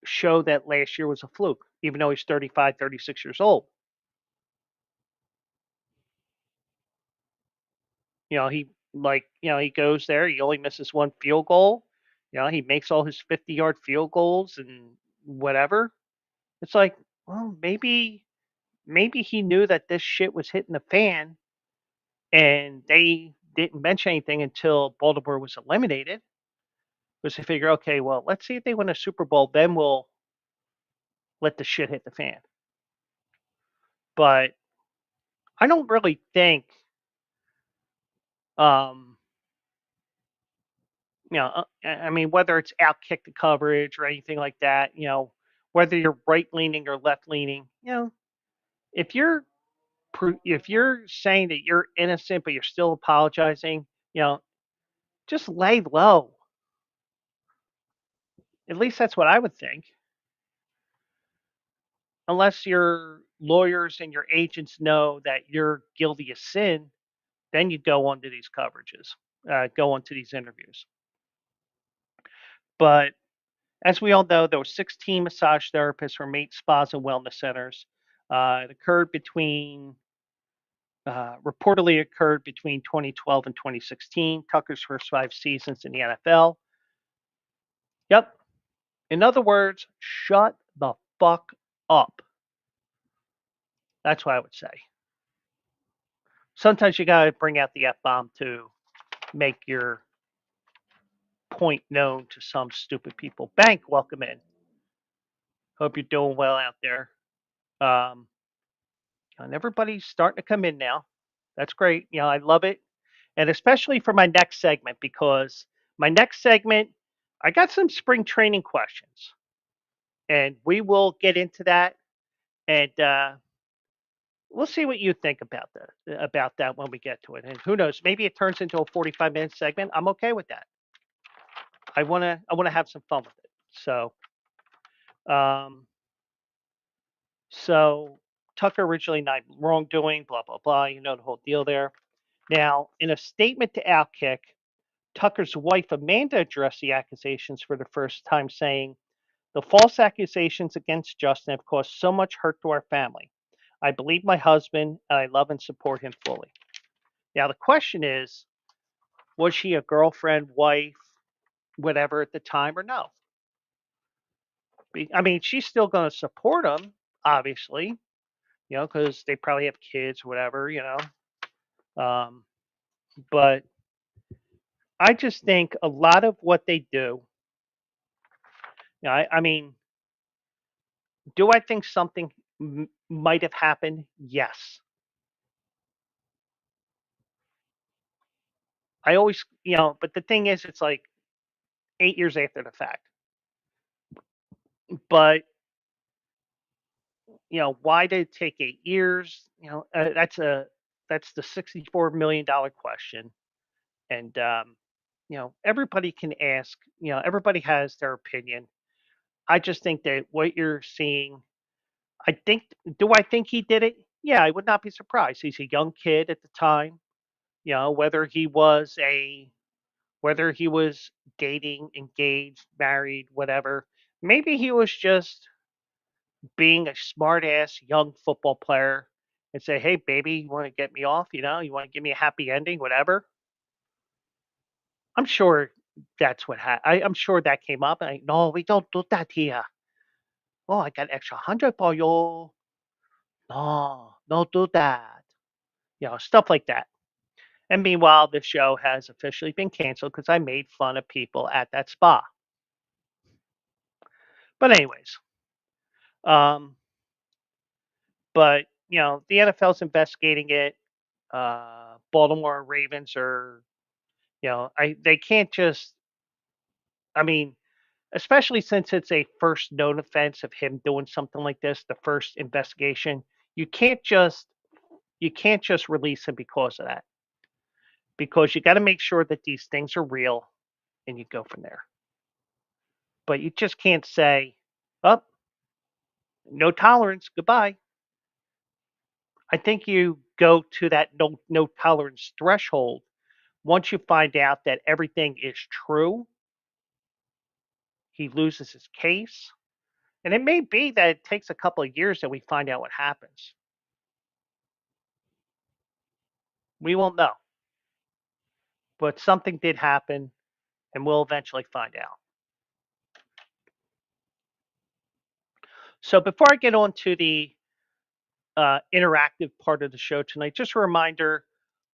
show that last year was a fluke, even though he's 35, 36 years old? He goes there, he only misses one field goal. He makes all his 50-yard field goals and whatever. It's like, well, maybe he knew that this shit was hitting the fan and they didn't mention anything until Baltimore was eliminated. Because they figure, okay, well, let's see if they win a Super Bowl, then we'll let the shit hit the fan. But I don't really think, um, I mean, whether it's outkick the coverage or anything like that, whether you're right leaning or left leaning, if you're if you're saying that you're innocent but you're still apologizing, just lay low. At least that's what I would think. Unless your lawyers and your agents know that you're guilty of sin, then you go onto these coverages, go onto these interviews. But as we all know, there were 16 massage therapists from 8 spas and wellness centers. It reportedly occurred between 2012 and 2016, Tucker's first 5 seasons in the NFL. Yep. In other words, shut the fuck up. That's what I would say. Sometimes you got to bring out the F bomb to make your point known to some stupid people. Bank, welcome in. Hope you're doing well out there. Um, and everybody's starting to come in now. That's great. I love it. And especially for my next segment, because my next segment, I got some spring training questions. And we will get into that. And we'll see what you think about that when we get to it. And who knows, maybe it turns into a 45-minute segment. I'm okay with that. I wanna have some fun with it. Um, so Tucker originally not wrongdoing, blah blah blah. You know the whole deal there. Now, in a statement to Outkick, Tucker's wife Amanda addressed the accusations for the first time, saying, "The false accusations against Justin have caused so much hurt to our family. I believe my husband, and I love and support him fully." Now, the question is, was she a girlfriend, wife, whatever at the time, or no? I mean, she's still going to support him, obviously, because they probably have kids, whatever. Um, but I just think a lot of what they do, I mean, do I think something might have happened? Yes. I always, but the thing is, it's like 8 years after the fact. But, why did it take 8 years? That's the $64 million question. And, everybody can ask, everybody has their opinion. I just think that what you're seeing, I think, do I think he did it? Yeah, I would not be surprised. He's a young kid at the time, whether whether he was dating, engaged, married, whatever. Maybe he was just being a smart ass young football player and say, "Hey, baby, you want to get me off? You want to give me a happy ending, whatever." I'm sure that's what I'm sure that came up. And no, we don't do that here. Oh, I got extra 100 for you. No, don't do that. Stuff like that. And meanwhile, the show has officially been canceled because I made fun of people at that spa. But anyways, Um, but the NFL's investigating it. Baltimore Ravens are, they can't just. I mean, especially since it's a first known offense of him doing something like this, the first investigation. You can't just you can't just release him because of that. Because you got to make sure that these things are real, and you go from there. But you just can't say, "Oh, no tolerance, goodbye." I think you go to that no tolerance threshold once you find out that everything is true. He loses his case, and it may be that it takes a couple of years that we find out what happens. We won't know, but something did happen, and we'll eventually find out. So before I get on to the interactive part of the show tonight, just a reminder: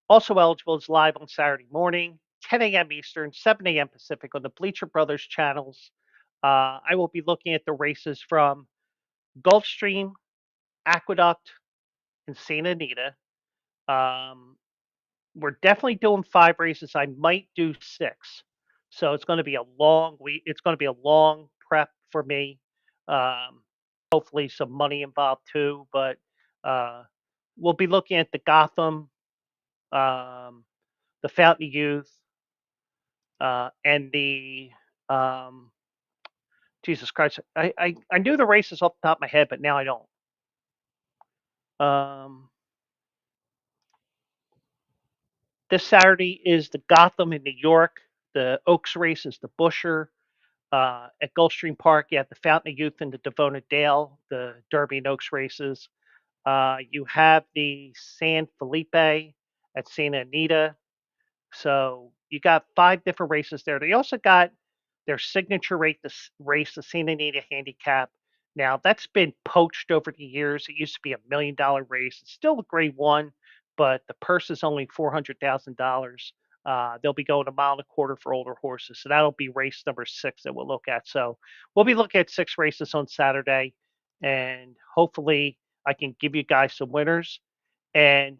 also eligible is live on Saturday morning, 10 a.m. Eastern, 7 a.m. Pacific on the Bleacher Brothers channels. I will be looking at the races from Gulfstream, Aqueduct, and Santa Anita. Um, we're definitely doing 5 races. I might do 6. So it's going to be a long week. It's going to be a long prep for me. Um, hopefully some money involved too, but uh, we'll be looking at the Gotham, um, the Fountain of Youth, and the um, Jesus Christ. I knew the races off the top of my head, but now I don't. Um, this Saturday is the Gotham in New York. The Oaks race is the Busher. At Gulfstream Park, you have the Fountain of Youth and the Devona Dale, the Derby and Oaks races. You have the San Felipe at Santa Anita. So you got 5 different races there. They also got their signature race, the Santa Anita Handicap. Now that's been poached over the years. It used to be $1 million race. It's still a Grade One, but the purse is only $400,000. They'll be going a mile and a quarter for older horses, so that'll be race number 6 that we'll look at. So we'll be looking at 6 races on Saturday, and hopefully I can give you guys some winners. And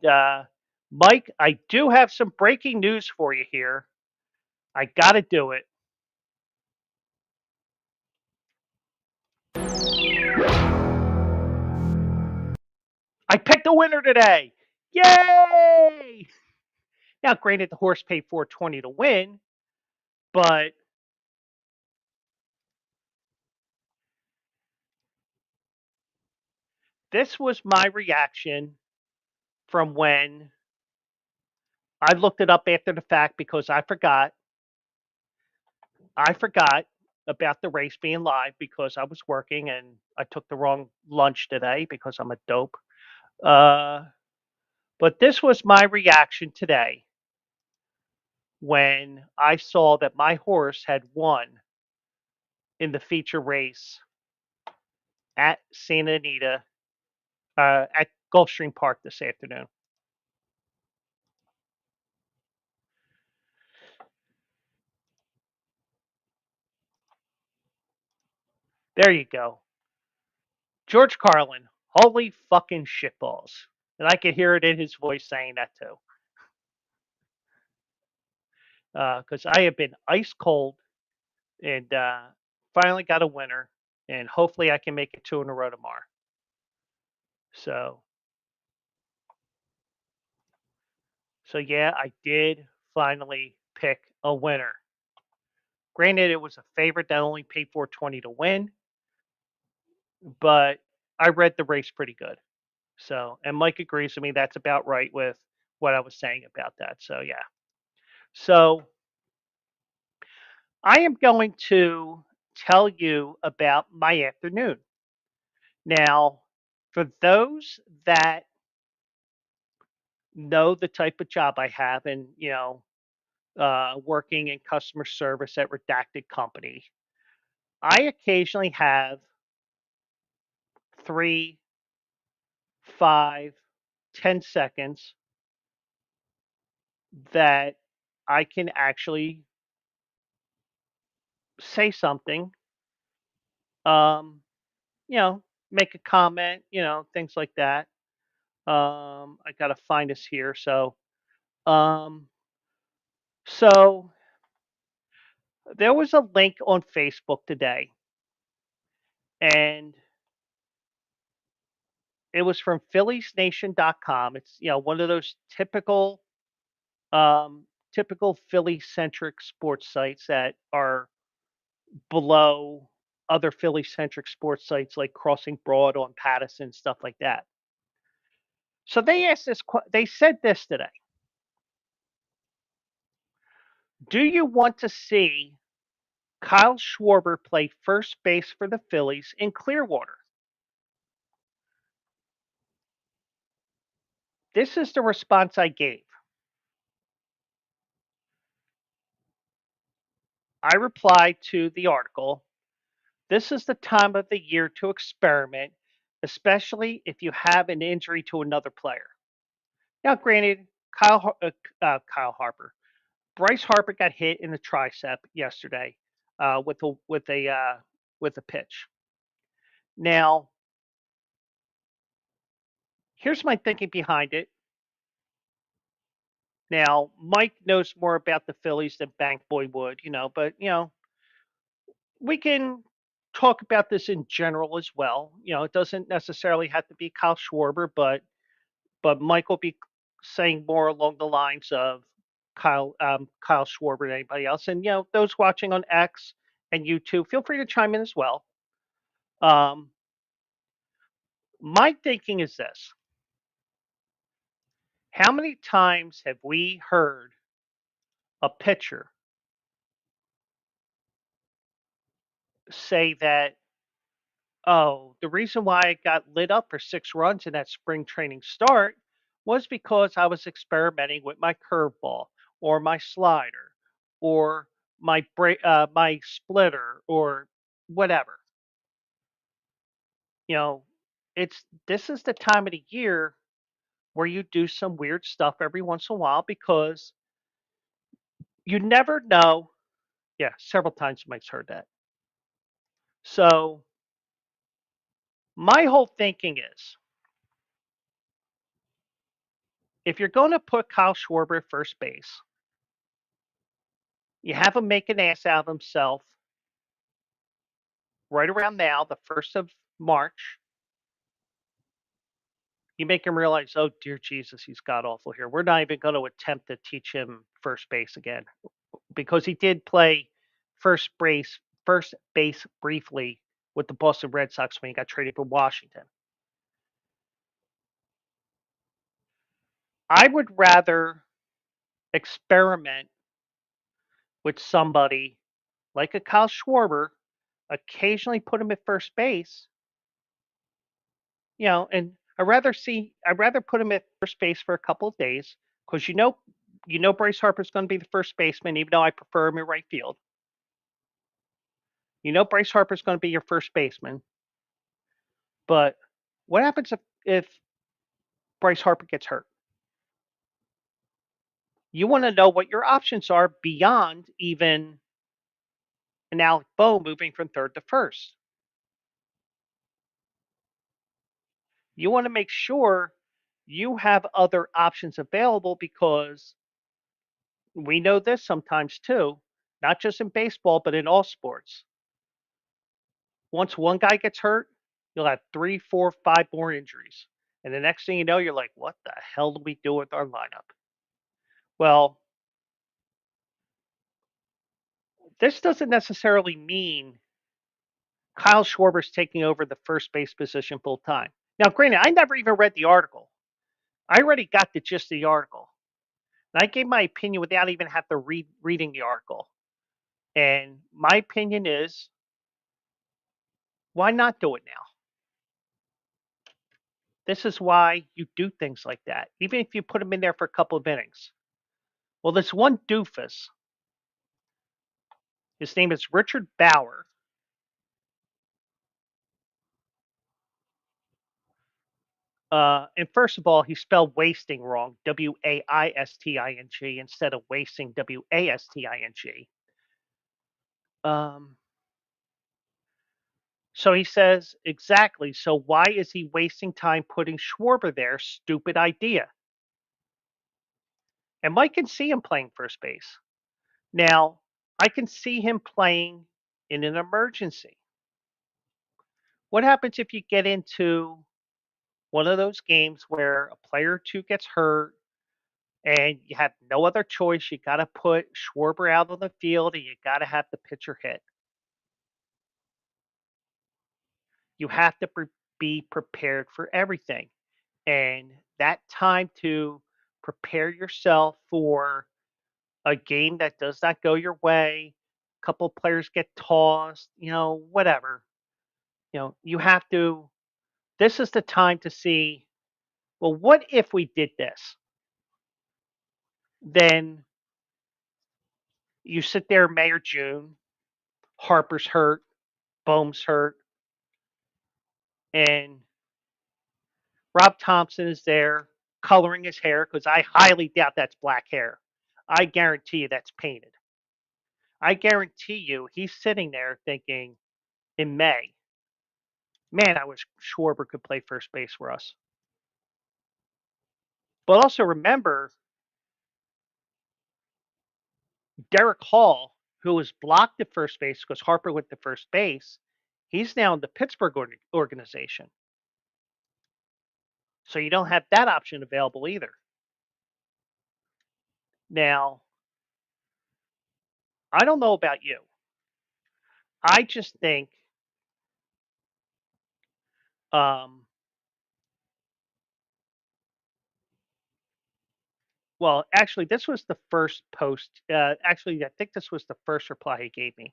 Mike, I do have some breaking news for you here. I got to do it. I picked a winner today. Yay! Now, granted, the horse paid 420 to win, but this was my reaction from when I looked it up after the fact because I forgot. I forgot about the race being live because I was working and I took the wrong lunch today because I'm a dope. Uh, but this was my reaction today when I saw that my horse had won in the feature race at Santa Anita, at Gulfstream Park this afternoon. There you go. George Carlin, holy fucking shitballs. And I could hear it in his voice saying that too. Because I have been ice cold and finally got a winner. And hopefully I can make it 2 in a row tomorrow. So, so yeah, I did finally pick a winner. Granted, it was a favorite that only paid 420 to win, but I read the race pretty good. So, and Mike agrees with me. That's about right with what I was saying about that. So, yeah. So, I am going to tell you about my afternoon. Now, for those that know the type of job I have and, working in customer service at Redacted Company, I occasionally have 3, 5, 10 seconds that I can actually say something, um, you know, make a comment, things like that. I gotta find us here. Um, so there was a link on Facebook today, and it was from PhilliesNation.com. It's one of those um, typical Philly centric sports sites that are below other Philly centric sports sites like Crossing Broad on Pattison, stuff like that. So they said this today. Do you want to see Kyle Schwarber play first base for the Phillies in Clearwater? This is the response I gave. I replied to the article. This is the time of the year to experiment, especially if you have an injury to another player. Now, granted, Kyle Harper, Bryce Harper got hit in the tricep yesterday with a pitch. Now, here's my thinking behind it. Now, Mike knows more about the Phillies than Bank Boy would, but we can talk about this in general as well. It doesn't necessarily have to be Kyle Schwarber, but Mike will be saying more along the lines of Kyle Schwarber than anybody else. And those watching on X and YouTube, feel free to chime in as well. Um, my thinking is this: how many times have we heard a pitcher say that, oh, the reason why I got lit up for 6 runs in that spring training start was because I was experimenting with my curveball or my slider or my splitter or whatever. You know, it's this is the time of the year where you do some weird stuff every once in a while because you never know. Yeah, several times Mike's heard that. So my whole thinking is, if you're going to put Kyle Schwarber at first base, you have him make an ass out of himself right around now, the 1st of March. You make him realize, oh, dear Jesus, he's god awful here. We're not even going to attempt to teach him first base again because he did play first base briefly with the Boston Red Sox when he got traded from Washington. I would rather experiment with somebody like a Kyle Schwarber, occasionally put him at first base, and I'd rather put him at first base for a couple of days because Bryce Harper's going to be the first baseman, even though I prefer him in right field. Bryce Harper's going to be your first baseman, but what happens if Bryce Harper gets hurt? You want to know what your options are beyond even an Alec Boe moving from third to first. You want to make sure you have other options available because we know this sometimes too, not just in baseball, but in all sports. Once one guy gets hurt, you'll have 3, 4, 5 more injuries. And the next thing you know, you're like, what the hell do we do with our lineup? Well, this doesn't necessarily mean Kyle Schwarber's taking over the first base position full time. Now, granted, I never even read the article. I already got the gist of the article. And I gave my opinion without even have to reading the article. And my opinion is, why not do it now? This is why you do things like that, even if you put him in there for a couple of innings. Well, this one doofus, his name is Richard Bauer. And first of all, he spelled wasting wrong, Waisting, instead of wasting, Wasting. So he says, exactly. So why is he wasting time putting Schwarber there? Stupid idea. And Mike can see him playing first base. Now, I can see him playing in an emergency. What happens if you get into one of those games where a player or two gets hurt and you have no other choice? You got to put Schwarber out on the field and you got to have the pitcher hit. You have to be prepared for everything. And that time to prepare yourself for a game that does not go your way, a couple players get tossed, whatever. You have to, this is the time to see, well, what if we did this? Then you sit there May or June, Harper's hurt, Bohm's hurt, and Rob Thompson is there coloring his hair because I highly doubt that's black hair. I guarantee you that's painted. I guarantee you he's sitting there thinking in May, man, I wish Schwarber could play first base for us. But also remember, Derek Hall, who was blocked at first base because Harper went to first base, he's now in the Pittsburgh organization. So you don't have that option available either. Now, I don't know about you. I just think um, well, actually, this was the first post. Actually, I think this was the first reply he gave me.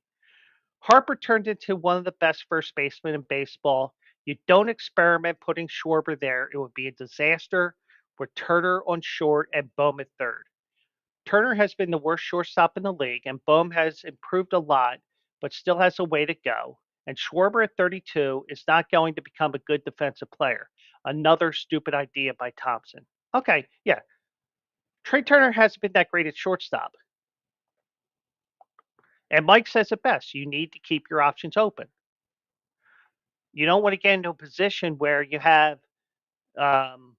Harper turned into one of the best first basemen in baseball. You don't experiment putting Schwarber there. It would be a disaster with Turner on short and Bohm at third. Turner has been the worst shortstop in the league, and Bohm has improved a lot, but still has a way to go. And Schwarber at 32 is not going to become a good defensive player. Another stupid idea by Thompson. Okay, yeah. Trey Turner hasn't been that great at shortstop. And Mike says it best. You need to keep your options open. You don't want to get into a position where you have um,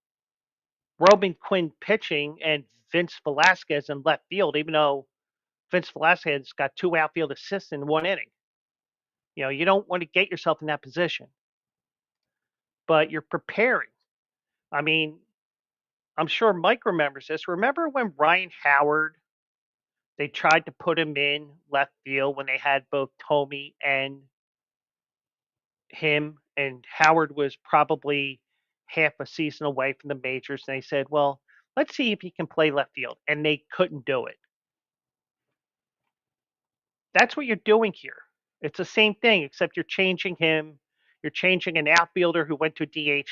Roman Quinn pitching and Vince Velasquez in left field, even though Vince Velasquez got 2 outfield assists in 1 inning. You don't want to get yourself in that position, but you're preparing. I mean, I'm sure Mike remembers this. Remember when Ryan Howard, they tried to put him in left field when they had both Tomey and him, and Howard was probably half a season away from the majors. And they said, well, let's see if he can play left field. And they couldn't do it. That's what you're doing here. It's the same thing, except you're changing him. You're changing an outfielder who went to DH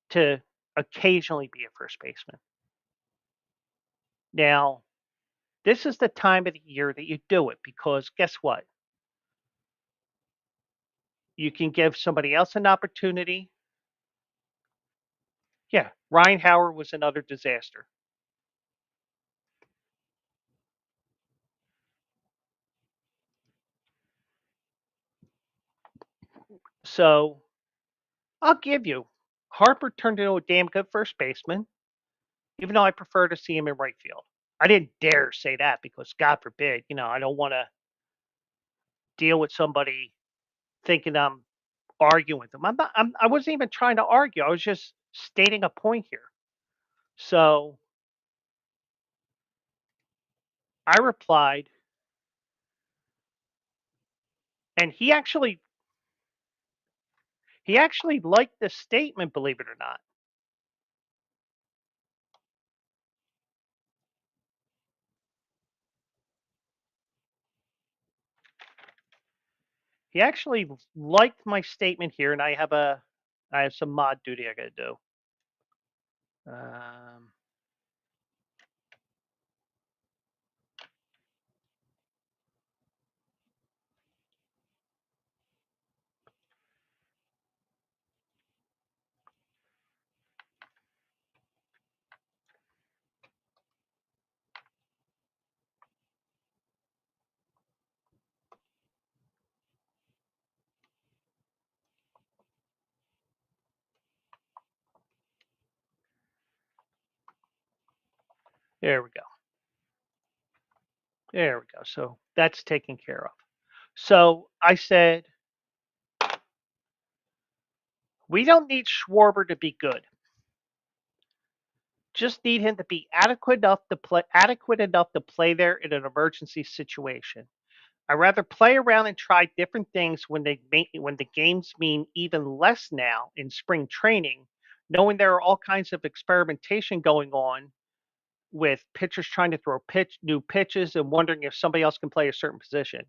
to occasionally be a first baseman. Now, this is the time of the year that you do it because guess what? You can give somebody else an opportunity. Yeah, Ryan Howard was another disaster. So I'll give you. Harper turned into a damn good first baseman, even though I prefer to see him in right field. I didn't dare say that because, God forbid, I don't want to deal with somebody thinking I'm arguing with them. I wasn't even trying to argue. I was just stating a point here. So I replied, and he actually liked the statement, believe it or not. He actually liked my statement here, and I have some mod duty I got to do. Um, There we go. There we go. So that's taken care of. So I said, we don't need Schwarber to be good. Just need him to be adequate enough to play there in an emergency situation. I rather play around and try different things when the games mean even less now in spring training, knowing there are all kinds of experimentation going on with pitchers trying to throw new pitches and wondering if somebody else can play a certain position.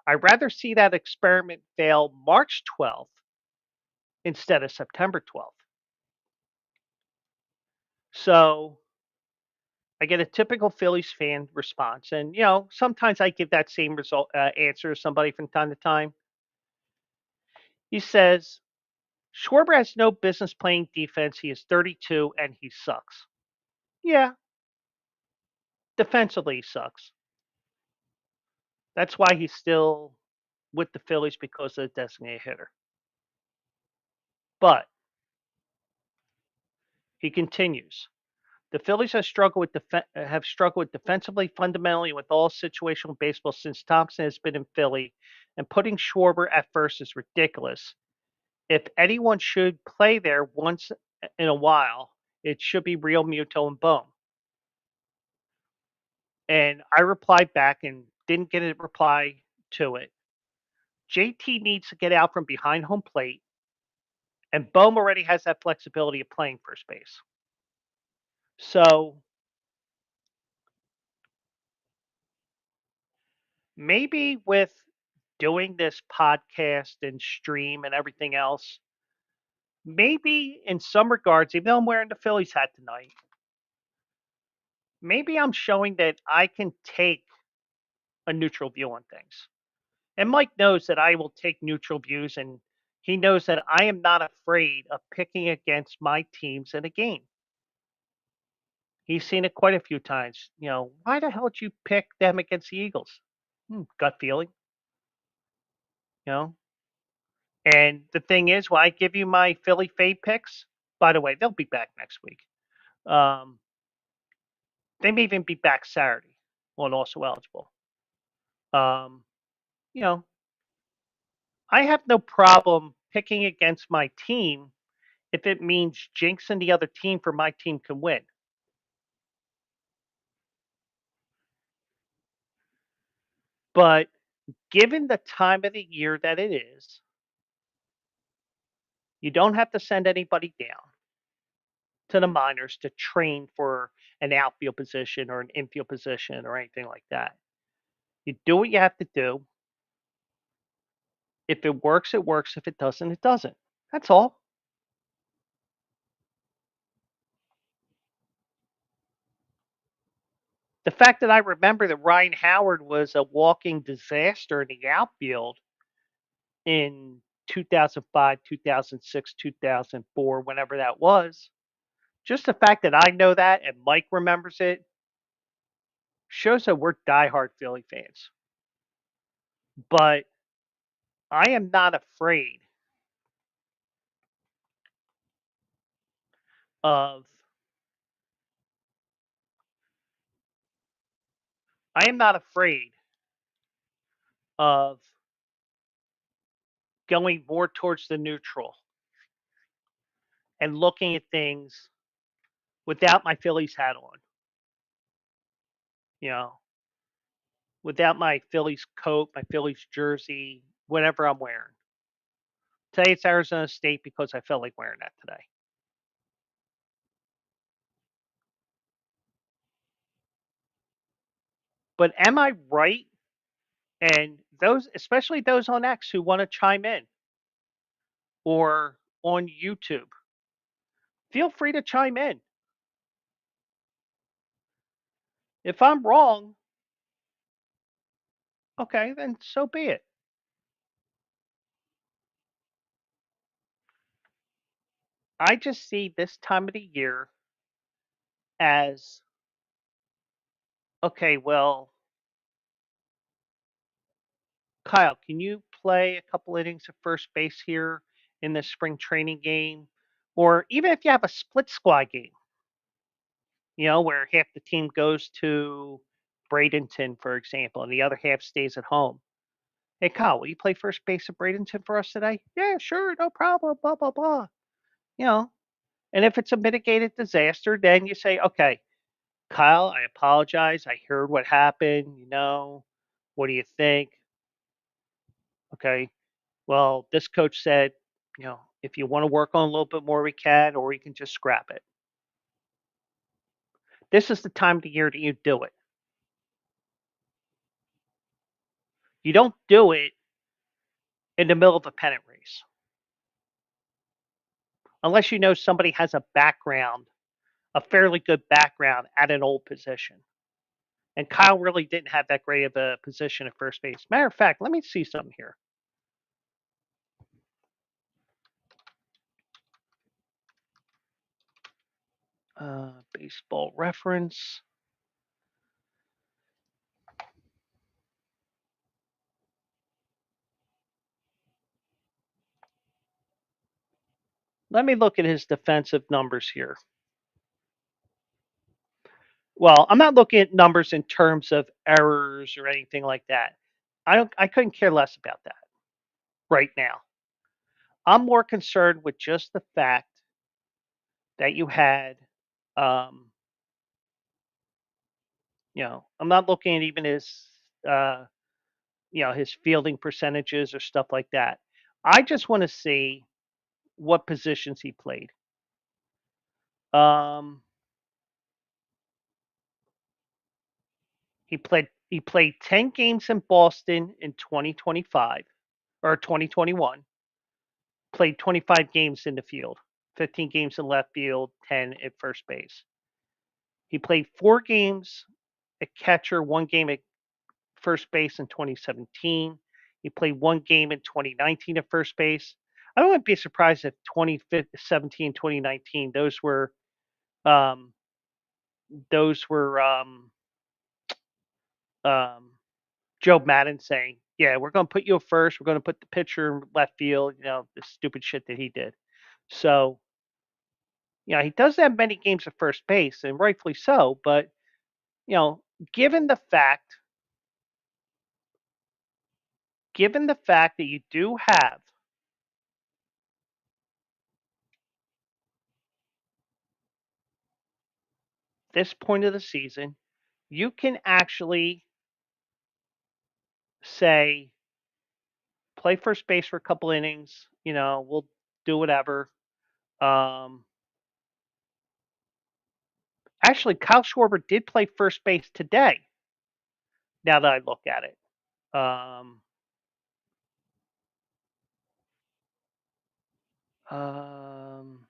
I'd rather see that experiment fail March 12th instead of September 12th. So I get a typical Phillies fan response, and sometimes I give that same result answer to somebody from time to time. He says, Schwarber has no business playing defense. He is 32 and he sucks. Yeah, defensively he sucks. That's why he's still with the Phillies because of the designated hitter. But he continues. The Phillies have struggled with defensively, fundamentally, with all situational baseball since Thompson has been in Philly, and putting Schwarber at first is ridiculous. If anyone should play there once in a while, it should be Real Muto and Bohm. And I replied back and didn't get a reply to it. JT needs to get out from behind home plate, and Bohm already has that flexibility of playing first base. So maybe with doing this podcast and stream and everything else, maybe in some regards, even though I'm wearing the Phillies hat tonight, maybe I'm showing that I can take a neutral view on things. And Mike knows that I will take neutral views, and he knows that I am not afraid of picking against my teams in a game. He's seen it quite a few times. Why the hell did you pick them against the Eagles? Gut feeling, you know. And the thing is, when I give you my Philly fade picks, by the way, they'll be back next week. Um, they may even be back Saturday on Also Eligible. Um, you know, I have no problem picking against my team if it means jinxing the other team for my team can win. But given the time of the year that it is, you don't have to send anybody down to the minors to train for an outfield position or an infield position or anything like that. You do what you have to do. If it works, it works. If it doesn't, it doesn't. That's all. The fact that I remember that Ryan Howard was a walking disaster in the outfield in 2005, 2006, 2004, whenever that was, just the fact that I know that and Mike remembers it shows that we're diehard Philly fans. But I am not afraid of I am not afraid of going more towards the neutral and looking at things without my Phillies hat on. You know, without my Phillies coat, my Phillies jersey, whatever I'm wearing. Today it's Arizona State because I felt like wearing that today. But am I right? And those, especially those on X who want to chime in or on YouTube, feel free to chime in. If I'm wrong, okay, then so be it. I just see this time of the year as okay, well, Kyle, can you play a couple innings of first base here in this spring training game? Or even if you have a split squad game, where half the team goes to Bradenton, for example, and the other half stays at home. Hey, Kyle, will you play first base at Bradenton for us today? Yeah, sure, no problem, blah, blah, blah. You know, and if it's a mitigated disaster, then you say, okay, Kyle, I apologize. I heard what happened. What do you think? Okay. Well, this coach said, if you want to work on a little bit more, we can, or we can just scrap it. This is the time of the year that you do it. You don't do it in the middle of a pennant race unless you know somebody has a fairly good background at an old position. And Kyle really didn't have that great of a position at first base. Matter of fact, let me see something here. Baseball reference. Let me look at his defensive numbers here. Well, I'm not looking at numbers in terms of errors or anything like that. I couldn't care less about that right now. I'm more concerned with just the fact that you had um, I'm not looking at even uh, his fielding percentages or stuff like that. I just want to see what positions he played. Um, he played 10 games in Boston in 2025 or 2021. Played 25 games in the field, 15 games in left field, 10 at first base. He played 4 games at catcher, 1 game at first base in 2017. He played 1 game in 2019 at first base. I wouldn't be surprised if 2017, 2019, um, those were um, Joe Madden saying, "Yeah, we're going to put you first. We're going to put the pitcher in left field." The stupid shit that he did. So, he doesn't have many games at first base, and rightfully so. But you know, given the fact, given the fact that you do have this point of the season, you can actually say, play first base for a couple innings. We'll do whatever. Um, Actually, Kyle Schwarber did play first base today. Now that I look at it. Um, um,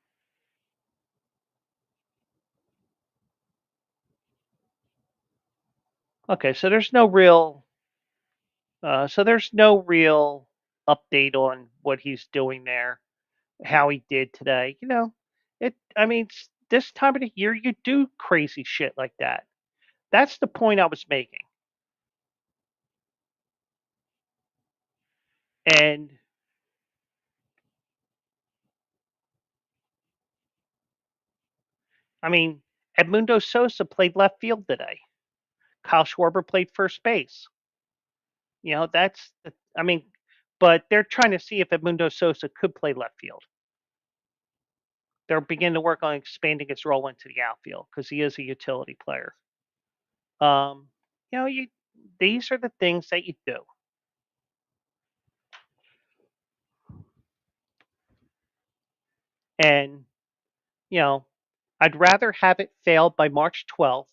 okay, so there's no real update on what he's doing there, how he did today. I mean, this time of the year, you do crazy shit like that. That's the point I was making. And I mean, Edmundo Sosa played left field today. Kyle Schwarber played first base. I mean, but they're trying to see if Edmundo Sosa could play left field. They're beginning to work on expanding his role into the outfield because he is a utility player. Um, these are the things that you do. And, you know, I'd rather have it fail by March 12th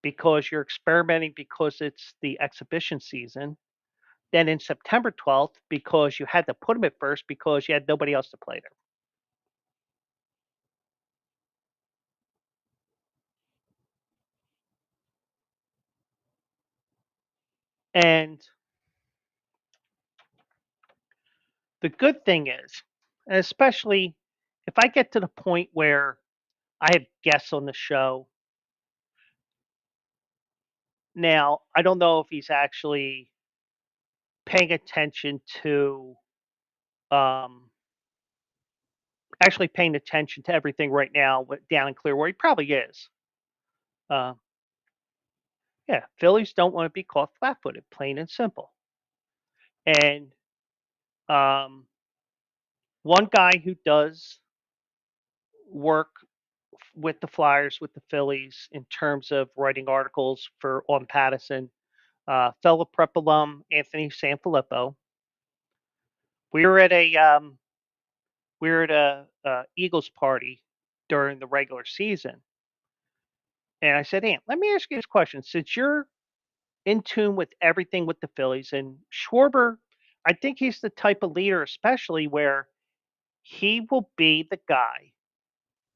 because you're experimenting because it's the exhibition season than in September 12th because you had to put him at first because you had nobody else to play there. And the good thing is, and especially if I get to the point where I have guests on the show. Now, I don't know if he's actually paying attention to um, actually paying attention to everything right now down in Clearwater. He probably is. Uh, yeah, Phillies don't want to be caught flat-footed, plain and simple. And um, one guy who does work with the Flyers, with the Phillies, in terms of writing articles for on Pattison, fellow prep alum Anthony Sanfilippo. We were at a Eagles party during the regular season, and I said, "Ant, let me ask you this question. Since you're in tune with everything with the Phillies and Schwarber, I think he's the type of leader, especially where he will be the guy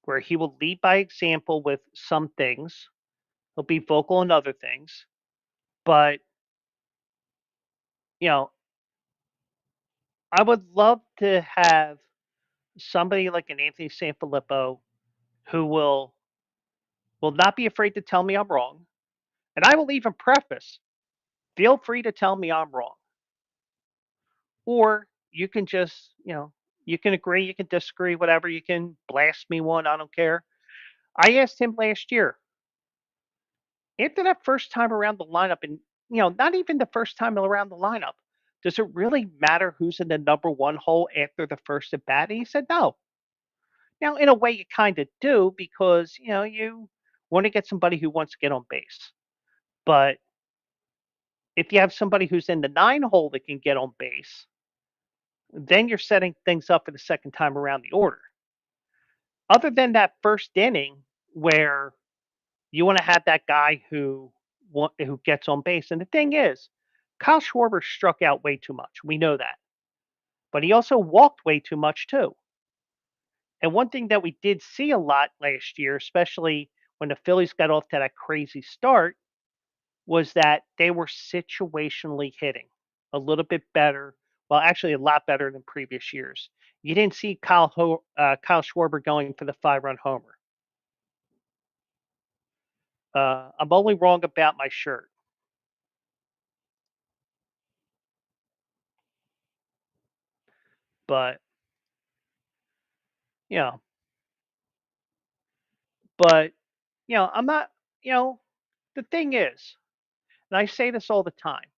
where he will lead by example with some things. He'll be vocal in other things, but you know, I would love to have somebody like an Anthony Sanfilippo who will not be afraid to tell me I'm wrong. And I will even preface, feel free to tell me I'm wrong. Or you can just, you can agree, you can disagree, whatever. You can blast me one. I don't care. I asked him last year, after that first time around the lineup, and, not even the first time around the lineup, does it really matter who's in the number one hole after the first at bat? And he said, no. Now, in a way, you kind of do because, you want to get somebody who wants to get on base. But if you have somebody who's in the nine hole that can get on base, then you're setting things up for the second time around the order. Other than that first inning where you want to have that guy who gets on base. And the thing is, Kyle Schwarber struck out way too much. We know that. But he also walked way too much too. And one thing that we did see a lot last year, especially when the Phillies got off to that crazy start, was that they were situationally hitting a little bit better. Well, actually, a lot better than previous years. You didn't see Kyle Schwarber going for the 5-run homer. I'm only wrong about my shirt, but you know, but I'm not. You know, the thing is, and I say this all the time,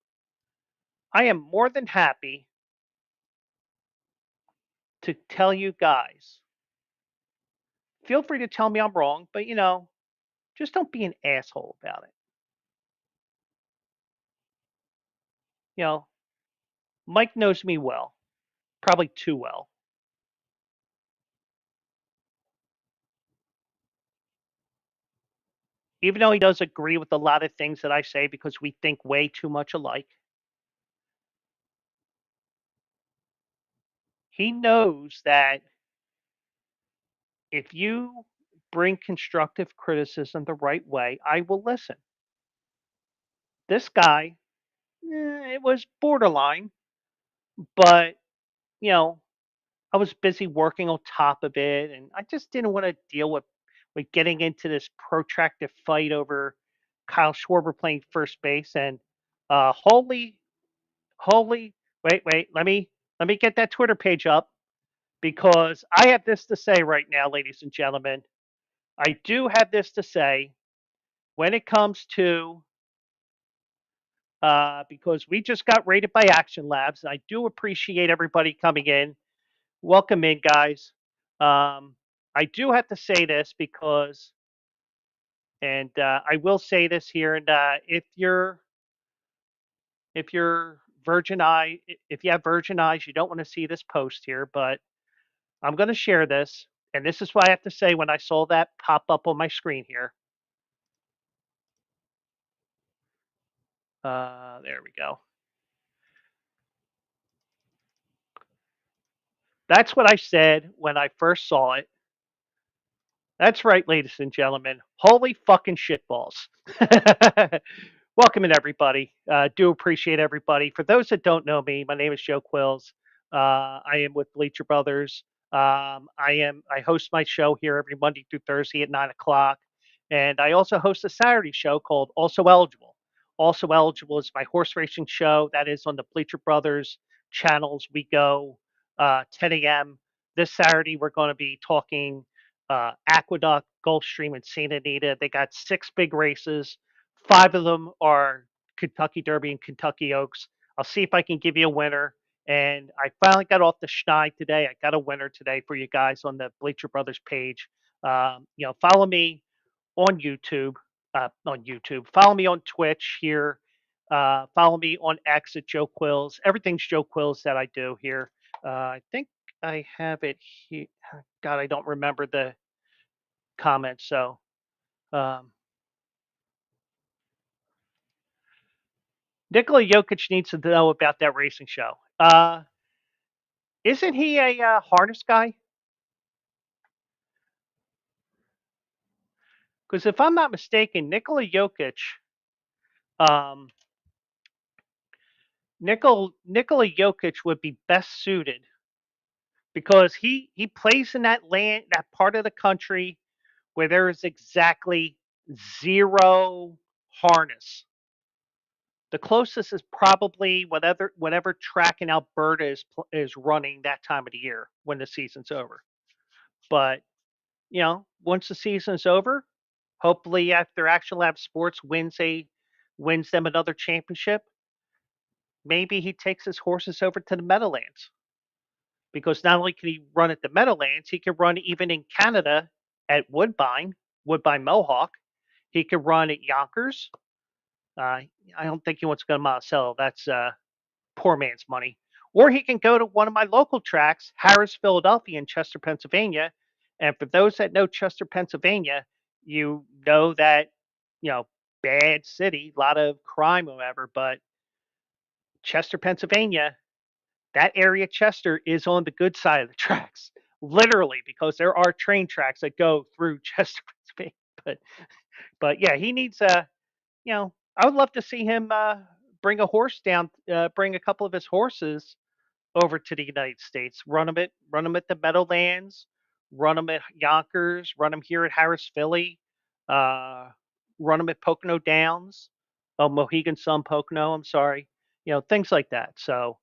I am more than happy to tell you guys. Feel free to tell me I'm wrong, but just don't be an asshole about it. You know, Mike knows me well, probably too well. Even though he does agree with a lot of things that I say because we think way too much alike, he knows that if you bring constructive criticism the right way, I will listen. This guy, it was borderline, but you know, I was busy working on top of it, and I just didn't want to deal with getting into this protracted fight over Kyle Schwarber playing first base. And holy, holy, wait, let me get that Twitter page up because I have this to say right now, ladies and gentlemen. I do have this to say when it comes to because we just got rated by Action Labs, and I do appreciate everybody coming in. Welcome in, guys. I do have to say this because, and I will say this here, and if you're Virgin Eye, if you have Virgin Eyes, you don't want to see this post here, but I'm going to share this, and this is what I have to say when I saw that pop up on my screen here. There we go. That's what I said when I first saw it. That's right, ladies and gentlemen. Holy fucking shitballs. Welcome in, everybody. Do appreciate everybody. For those that don't know me, my name is Joe Quills. I am with Bleacher Brothers. I host my show here every Monday through Thursday at 9 o'clock, and I also host a Saturday show called Also Eligible. Also Eligible is my horse racing show that is on the Bleacher Brothers channels. We go 10 a.m. this Saturday we're going to be talking Aqueduct, Gulfstream, and Santa Anita. They got 6 big races. 5 of them are Kentucky Derby and Kentucky Oaks. I'll see if I can give you a winner. And I finally got off the schneid today. I got a winner today for you guys on the Bleacher Brothers page. Follow me on YouTube. Follow me on Twitch here. Follow me on X at Joe Quills. Everything's Joe Quills that I do here. I think I have it here. God, I don't remember the comments. So, um, Nikola Jokic needs to know about that racing show. Isn't he a harness guy? Because if I'm not mistaken, um, Nikola Jokic would be best suited because he plays in that part of the country where there is exactly zero harness. The closest is probably whatever track in Alberta is running that time of the year when the season's over. But once the season's over, hopefully after Action Lab Sports wins them another championship, maybe he takes his horses over to the Meadowlands because not only can he run at the Meadowlands, he can run even in Canada at Woodbine Mohawk. He could run at Yonkers. I don't think he wants to go to Monticello. That's poor man's money. Or he can go to one of my local tracks, Harris, Philadelphia, in Chester, Pennsylvania. And for those that know Chester, Pennsylvania, you know that, bad city, a lot of crime, whatever. But Chester, Pennsylvania, that area, Chester, is on the good side of the tracks, literally, because there are train tracks that go through Chester, Pennsylvania. But yeah, he needs I would love to see him bring a horse down, bring a couple of his horses over to the United States, run them at the Meadowlands, run them at Yonkers, run them here at Harris, Philly, uh, run them at Pocono Downs, oh Mohegan Sun Pocono. I'm sorry, things like that. So,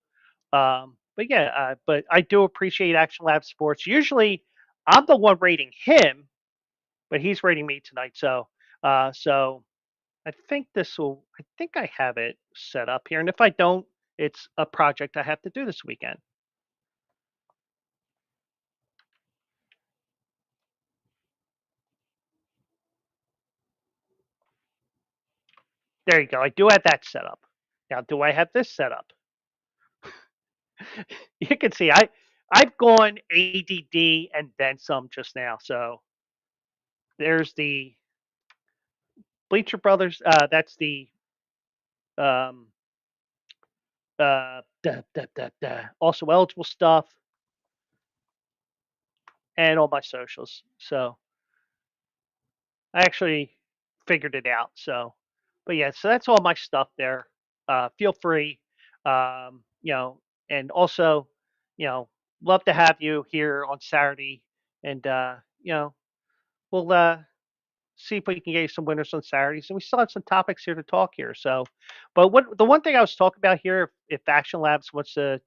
but yeah, but I do appreciate Action Lab Sports. Usually, I'm the one rating him, but he's rating me tonight. So I think I have it set up here. And if I don't, it's a project I have to do this weekend. There you go. I do have that set up. Now, do I have this set up? You can see I've gone ADD and then some just now. So there's the Bleacher Brothers. That's the um, also eligible stuff and all my socials. So I actually figured it out. So, but yeah, so that's all my stuff there. Feel free, um, you know, and also, you know, love to have you here on Saturday, and we'll see if we can get you some winners on Saturdays, and we still have some topics here to talk here. So, but what the one thing I was talking about here, if Action Labs wants to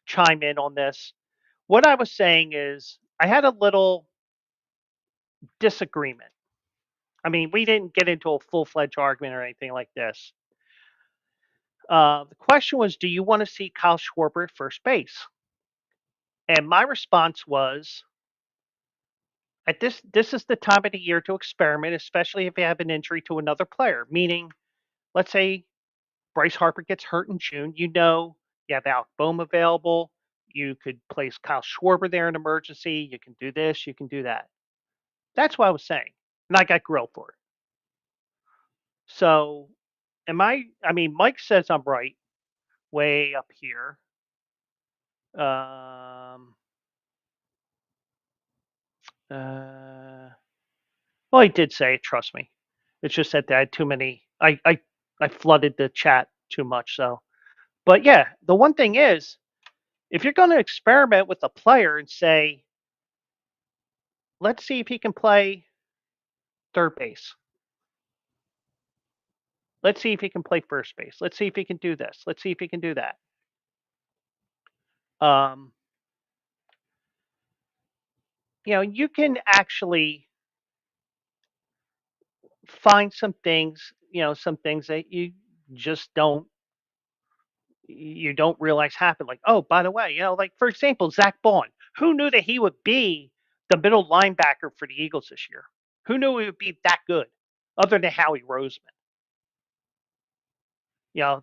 chime in on this, what I was saying is I had a little disagreement. I mean, we didn't get into a full fledged argument or anything like this. The question was, do you want to see Kyle Schwarber at first base? And my response was, at this is the time of the year to experiment, especially if you have an injury to another player. Meaning, let's say Bryce Harper gets hurt in June. You have Alec Bohm available. You could place Kyle Schwarber there in emergency. You can do this. You can do that. That's what I was saying, and I got grilled for it. So, am I? I mean, Mike says I'm right, way up here. Um, uh, well, he did say it. Trust me. It's just that I had too many. I flooded the chat too much. So, but yeah, the one thing is, if you're going to experiment with a player and say, let's see if he can play third base. Let's see if he can play first base. Let's see if he can do this. Let's see if he can do that. Um, you can actually find some things that just don't realize happen. Like, oh, by the way, like for example, Zach Bond. Who knew that he would be the middle linebacker for the Eagles this year? Who knew he would be that good, other than Howie Roseman?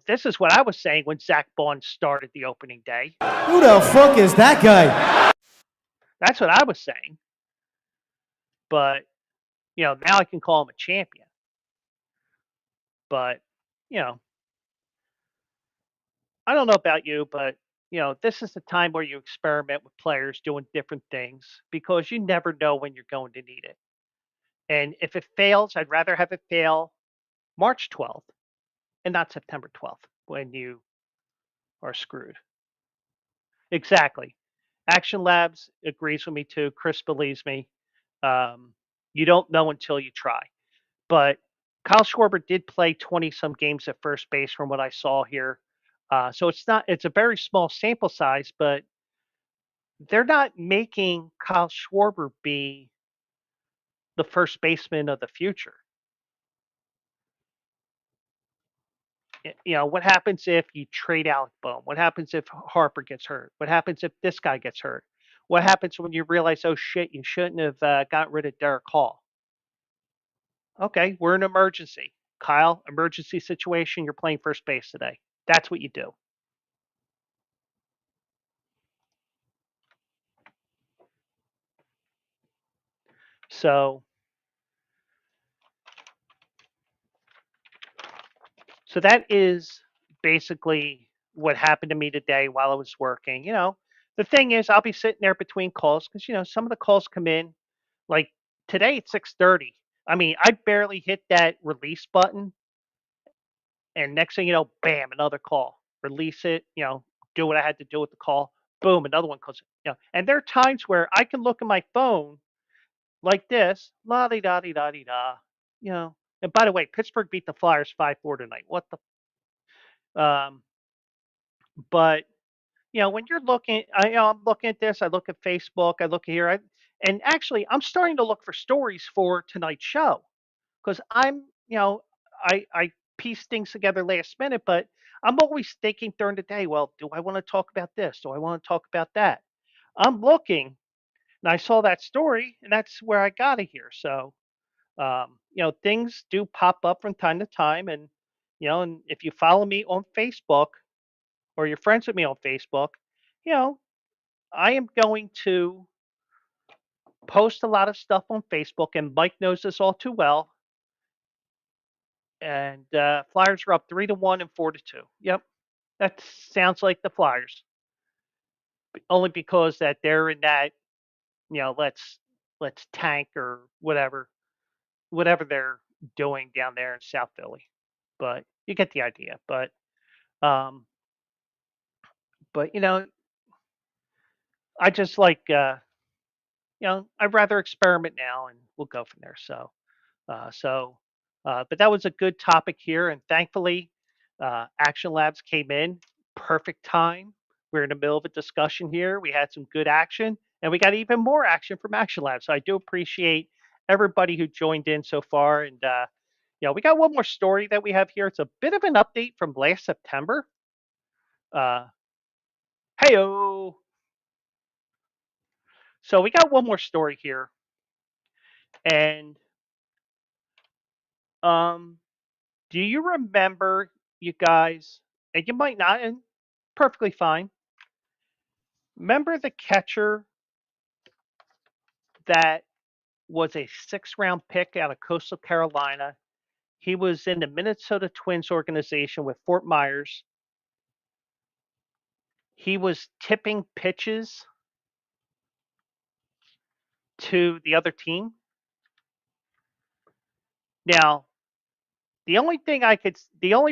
This is what I was saying when Zach Bond started the opening day. Who the fuck is that guy? That's what I was saying. But now I can call him a champion. But you know, I don't know about you, but this is the time where you experiment with players doing different things because you never know when you're going to need it. And if it fails, I'd rather have it fail March 12th and not September 12th when you are screwed. Exactly. Action Labs agrees with me too. Chris believes me. Um, you don't know until you try. But Kyle Schwarber did play 20 some games at first base from what I saw here. So it's a very small sample size, but they're not making Kyle Schwarber be the first baseman of the future. What happens if you trade Alec Bohm? What happens if Harper gets hurt? What happens if this guy gets hurt? What happens when you realize, oh shit, you shouldn't have got rid of Derek Hall? Okay, we're in an emergency. Kyle, emergency situation. You're playing first base today. That's what you do. So, so that is basically what happened to me today while I was working. The thing is, I'll be sitting there between calls because some of the calls come in like today at 6:30. I mean, I barely hit that release button, and next thing you know, bam, another call. Release it. Do what I had to do with the call. Boom, another one comes. And there are times where I can look at my phone like this, la di da di da di da. And by the way, Pittsburgh beat the Flyers 5-4 tonight. What the? But when you're looking, I'm looking at this. I look at Facebook. I look here. And actually, I'm starting to look for stories for tonight's show because I piece things together last minute, but I'm always thinking during the day. Well, do I want to talk about this? Do I want to talk about that? I'm looking, and I saw that story, and that's where I got it here. So, things do pop up from time to time, and and if you follow me on Facebook or you're friends with me on Facebook, you know, I am going to post a lot of stuff on Facebook, and Mike knows this all too well. And Flyers are up 3-1 and 4-2. Yep, that sounds like the Flyers, only because that they're in that let's tank or whatever they're doing down there in South Philly. But you get the idea. Um, but I just like I'd rather experiment now, and we'll go from there. But that was a good topic here, and thankfully, Action Labs came in perfect time. We're in the middle of a discussion here. We had some good action, and we got even more action from Action Labs. So I do appreciate everybody who joined in so far. And we got one more story that we have here. It's a bit of an update from last September. Heyo. So we got one more story here, and do you remember, you guys? And you might not, and perfectly fine. Remember the catcher that was a 6th-round pick out of Coastal Carolina? He was in the Minnesota Twins organization with Fort Myers. He was tipping pitches to the other team. Now, the only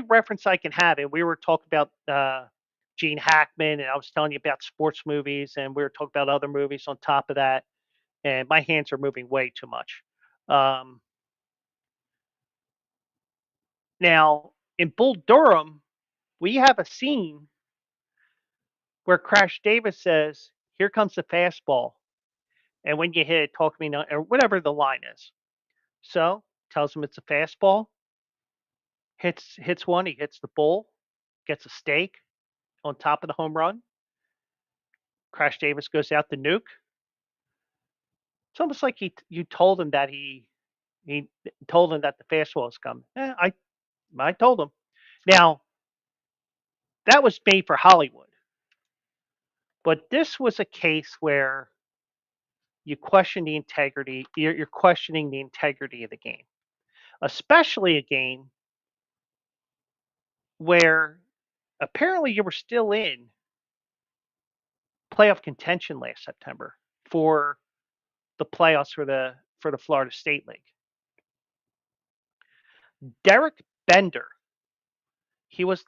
reference I can have, and we were talking about Gene Hackman, and I was telling you about sports movies, and we were talking about other movies on top of that, and my hands are moving way too much. Now, in Bull Durham, we have a scene where Crash Davis says, "Here comes the fastball." And when you hit it, talk me no, or whatever the line is. So tells him it's a fastball. Hits one. He hits the bull. Gets a steak on top of the home run. Crash Davis goes out the nuke. It's almost like you told him that he told him that the fastball was coming. I told him. Now that was made for Hollywood, but this was a case where you question the integrity. You're questioning the integrity of the game, especially a game where apparently you were still in playoff contention last September for the playoffs for the Florida State League. Derek Bender, he's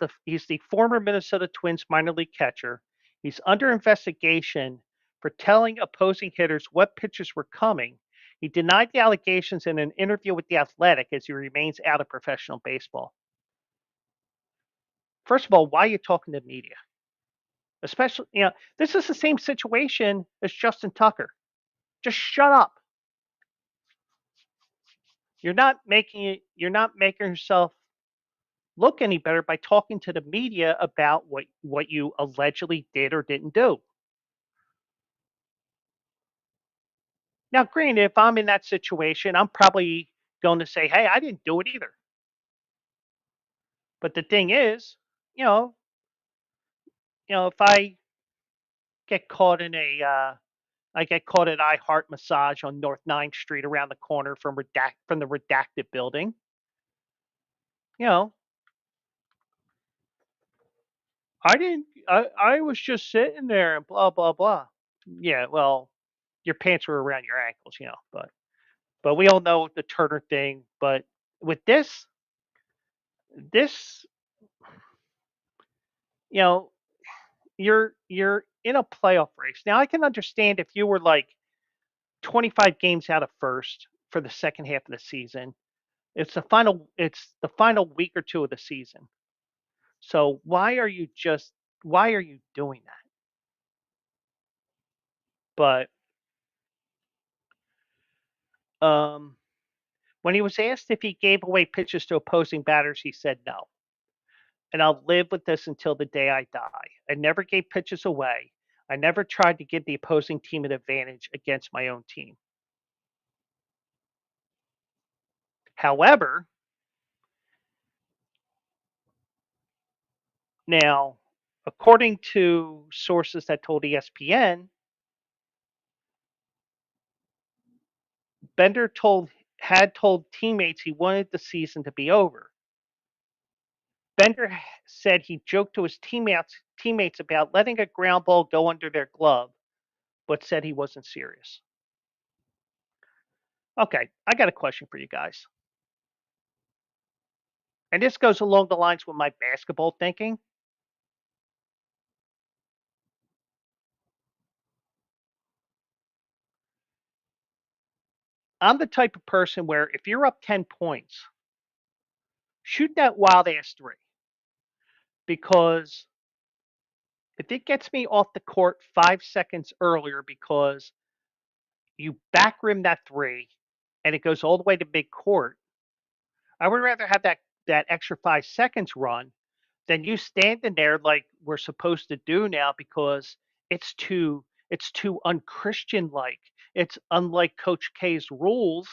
the former Minnesota Twins minor league catcher. He's under investigation for telling opposing hitters what pitches were coming. He denied the allegations in an interview with The Athletic as he remains out of professional baseball. First of all, why are you talking to the media? Especially, this is the same situation as Justin Tucker. Just shut up. You're not making yourself look any better by talking to the media about what you allegedly did or didn't do. Now, granted, if I'm in that situation, I'm probably going to say, "Hey, I didn't do it either." But the thing is, you know, if get caught in a, I get caught at I Heart Massage on North 9th Street around the corner from the redacted building, you know, I didn't. I was just sitting there and blah blah blah. Yeah, well, your pants were around your ankles, but we all know the Turner thing. But with this, you know, you're in a playoff race. Now I can understand if you were like 25 games out of first for the second half of the season. It's the final week or two of the season. So why are you doing that? But um when he was asked if he gave away pitches to opposing batters, he said no. And I'll live with this until the day I die. I never gave pitches away. I never tried to give the opposing team an advantage against my own team. However, now, according to sources that told ESPN, Bender had told teammates he wanted the season to be over. Bender said he joked to his teammates about letting a ground ball go under their glove, but said he wasn't serious. Okay, I got a question for you guys. And this goes along the lines with my basketball thinking. I'm the type of person where if you're up 10 points, shoot that wild ass three. Because if it gets me off the court 5 seconds earlier because you back rim that three and it goes all the way to big court, I would rather have that extra 5 seconds run than you standing there like we're supposed to do now because it's too unchristian like. It's unlike Coach K's rules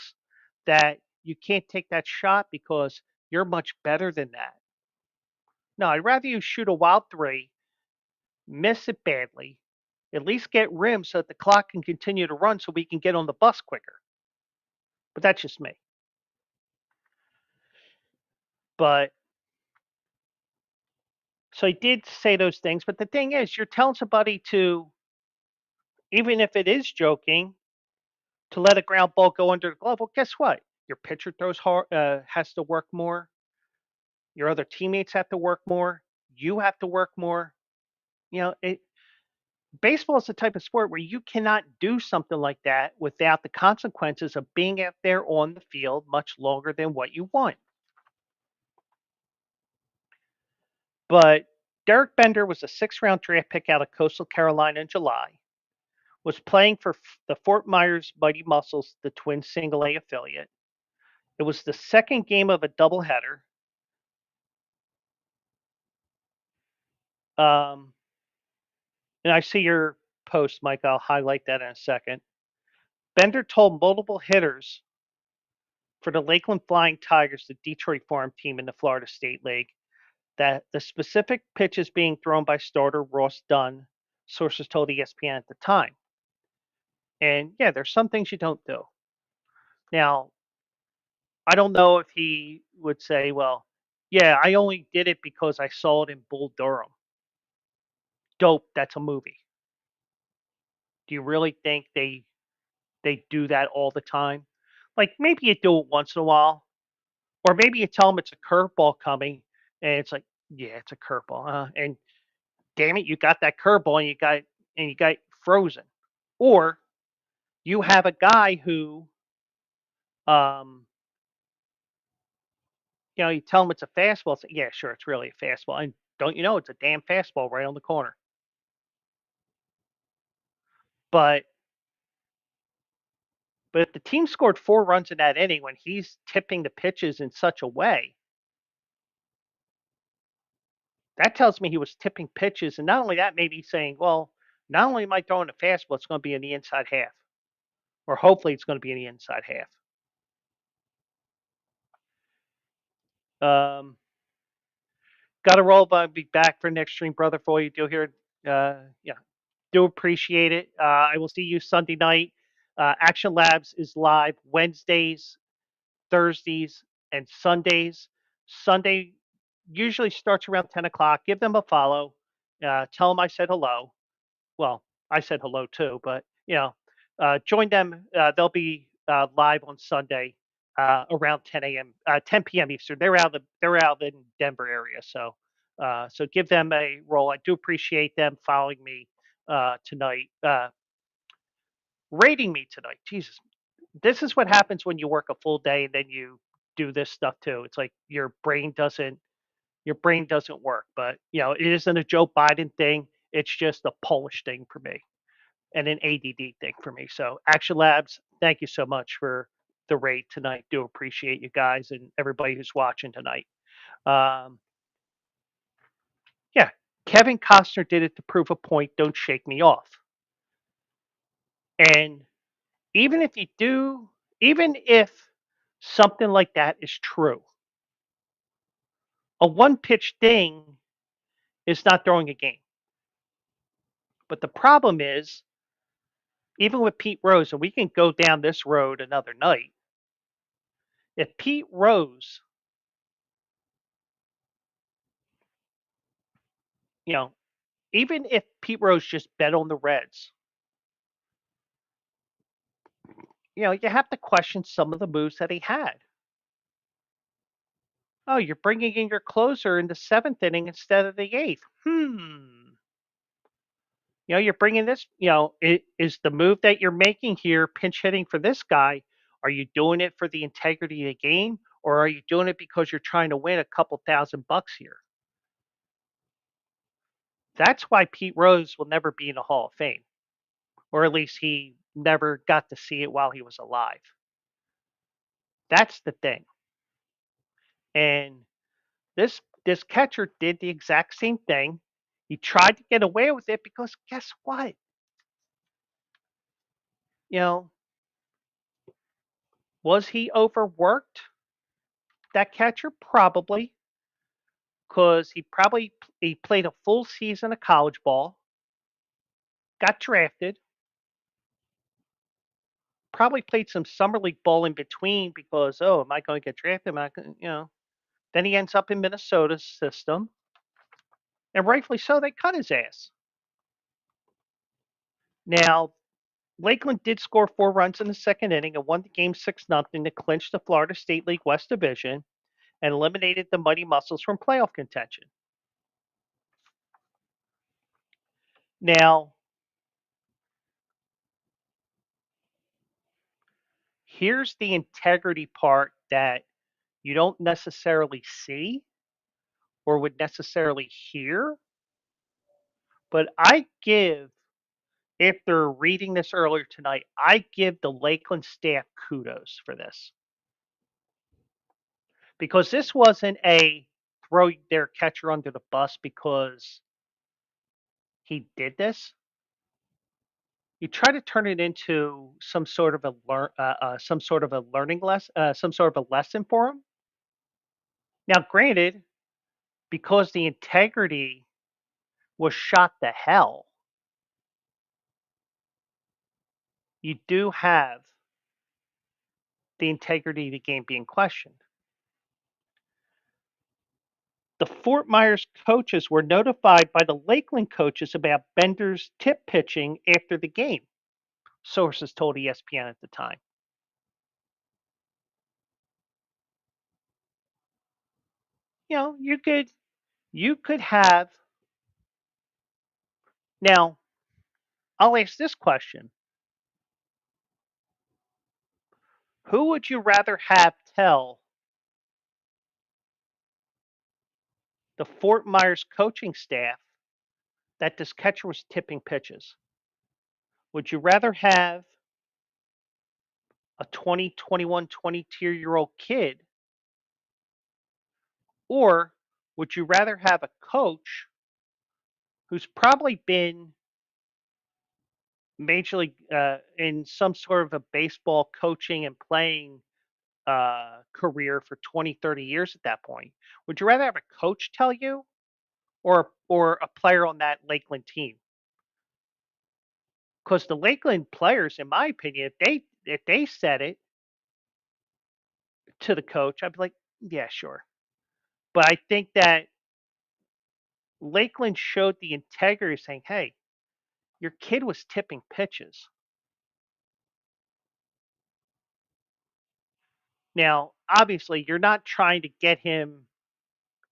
that you can't take that shot because you're much better than that. No, I'd rather you shoot a wild three, miss it badly, at least get rim so that the clock can continue to run so we can get on the bus quicker. But that's just me. But so I did say those things, but the thing is, you're telling somebody to, even if it is joking, to let a ground ball go under the glove. Well, guess what? Your pitcher throws hard, has to work more. Your other teammates have to work more. You have to work more. Baseball is the type of sport where you cannot do something like that without the consequences of being out there on the field much longer than what you want. But Derek Bender was a 6th round draft pick out of Coastal Carolina in July, was playing for the Fort Myers Mighty Muscles, the Twins Single A affiliate. It was the second game of a doubleheader. Um, and I see your post, Mike. I'll highlight that in a second. Bender told multiple hitters for the Lakeland Flying Tigers, the Detroit farm team in the Florida State League, that the specific pitches being thrown by starter Ross Dunn, sources told ESPN at the time. And yeah, there's some things you don't do. Now, I don't know if he would say, well, yeah, I only did it because I saw it in Bull Durham. Dope, that's a movie. Do you really think they do that all the time? Like maybe you do it once in a while, or maybe you tell them it's a curveball coming, and it's like, yeah, it's a curveball, and damn it, you got that curveball, and you got frozen, or you have a guy who, um, you tell him it's a fastball. It's like, yeah, sure, it's really a fastball, and don't you know it's a damn fastball right on the corner. But if the team scored 4 runs in that inning when he's tipping the pitches in such a way, that tells me he was tipping pitches. And not only that, maybe he's saying, well, not only am I throwing a fastball, it's going to be in the inside half, or hopefully it's going to be in the inside half. Got to roll, but I'll be back for next stream, brother, for all you do here. Yeah, do appreciate it. I will see you Sunday night. Action Labs is live Wednesdays, Thursdays, and Sundays. Sunday usually starts around 10 o'clock. Give them a follow. Tell them I said hello. Well, I said hello too, but join them. They'll be live on Sunday around 10 a.m. 10 p.m. Eastern. They're out in Denver area, so give them a roll. I do appreciate them following me tonight, rating me tonight. Jesus, this is what happens when you work a full day and then you do this stuff too. It's like your brain doesn't work. But it isn't a Joe Biden thing. It's just a Polish thing for me and an ADD thing for me. So Action Labs, thank you so much for the raid tonight. Do appreciate you guys and everybody who's watching tonight. Um, yeah, Kevin Costner did it to prove a point. Don't shake me off. And even if you do, even if something like that is true, a one pitch thing is not throwing a game. But the problem is, even with Pete Rose, and we can go down this road another night, if Pete Rose, you know, even if Pete Rose just bet on the Reds, you have to question some of the moves that he had. Oh, you're bringing in your closer in the 7th inning instead of the 8th. You're bringing this, is the move that you're making here pinch hitting for this guy? Are you doing it for the integrity of the game, or are you doing it because you're trying to win a couple $1,000 here? That's why Pete Rose will never be in the Hall of Fame, or at least he never got to see it while he was alive. That's the thing. And this catcher did the exact same thing. He tried to get away with it because guess what? You know, was he overworked? That catcher probably, because he played a full season of college ball, got drafted, probably played some summer league ball in between because am I going to get drafted? Am I going, Then he ends up in Minnesota's system, and rightfully so. They cut his ass. Now, Lakeland did score 4 runs in the 2nd inning and won the game 6-0 to clinch the Florida State League West Division and eliminated the Mighty Muscles from playoff contention. Now, here's the integrity part that you don't necessarily see or would necessarily hear, but I give after reading this earlier tonight, I give the Lakeland staff kudos for this because this wasn't a throw their catcher under the bus because he did this. You try to turn it into some sort of a some sort of a learning lesson, some sort of a lesson for him. Now, granted, because the integrity was shot to hell, you do have the integrity of the game being questioned. The Fort Myers coaches were notified by the Lakeland coaches about Bender's tip pitching after the game, sources told ESPN at the time. You know, you could have now. I'll ask this question: who would you rather have tell the Fort Myers coaching staff that this catcher was tipping pitches? Would you rather have a 20, 21, 22-year-old kid, or would you rather have a coach who's probably been major league in some sort of a baseball coaching and playing career for 20, 30 years at that point? Would you rather have a coach tell you or a player on that Lakeland team? Because the Lakeland players, in my opinion, if they said it to the coach, I'd be like, yeah, sure. But I think that Lakeland showed the integrity of saying, hey, your kid was tipping pitches. Now, obviously, you're not trying to get him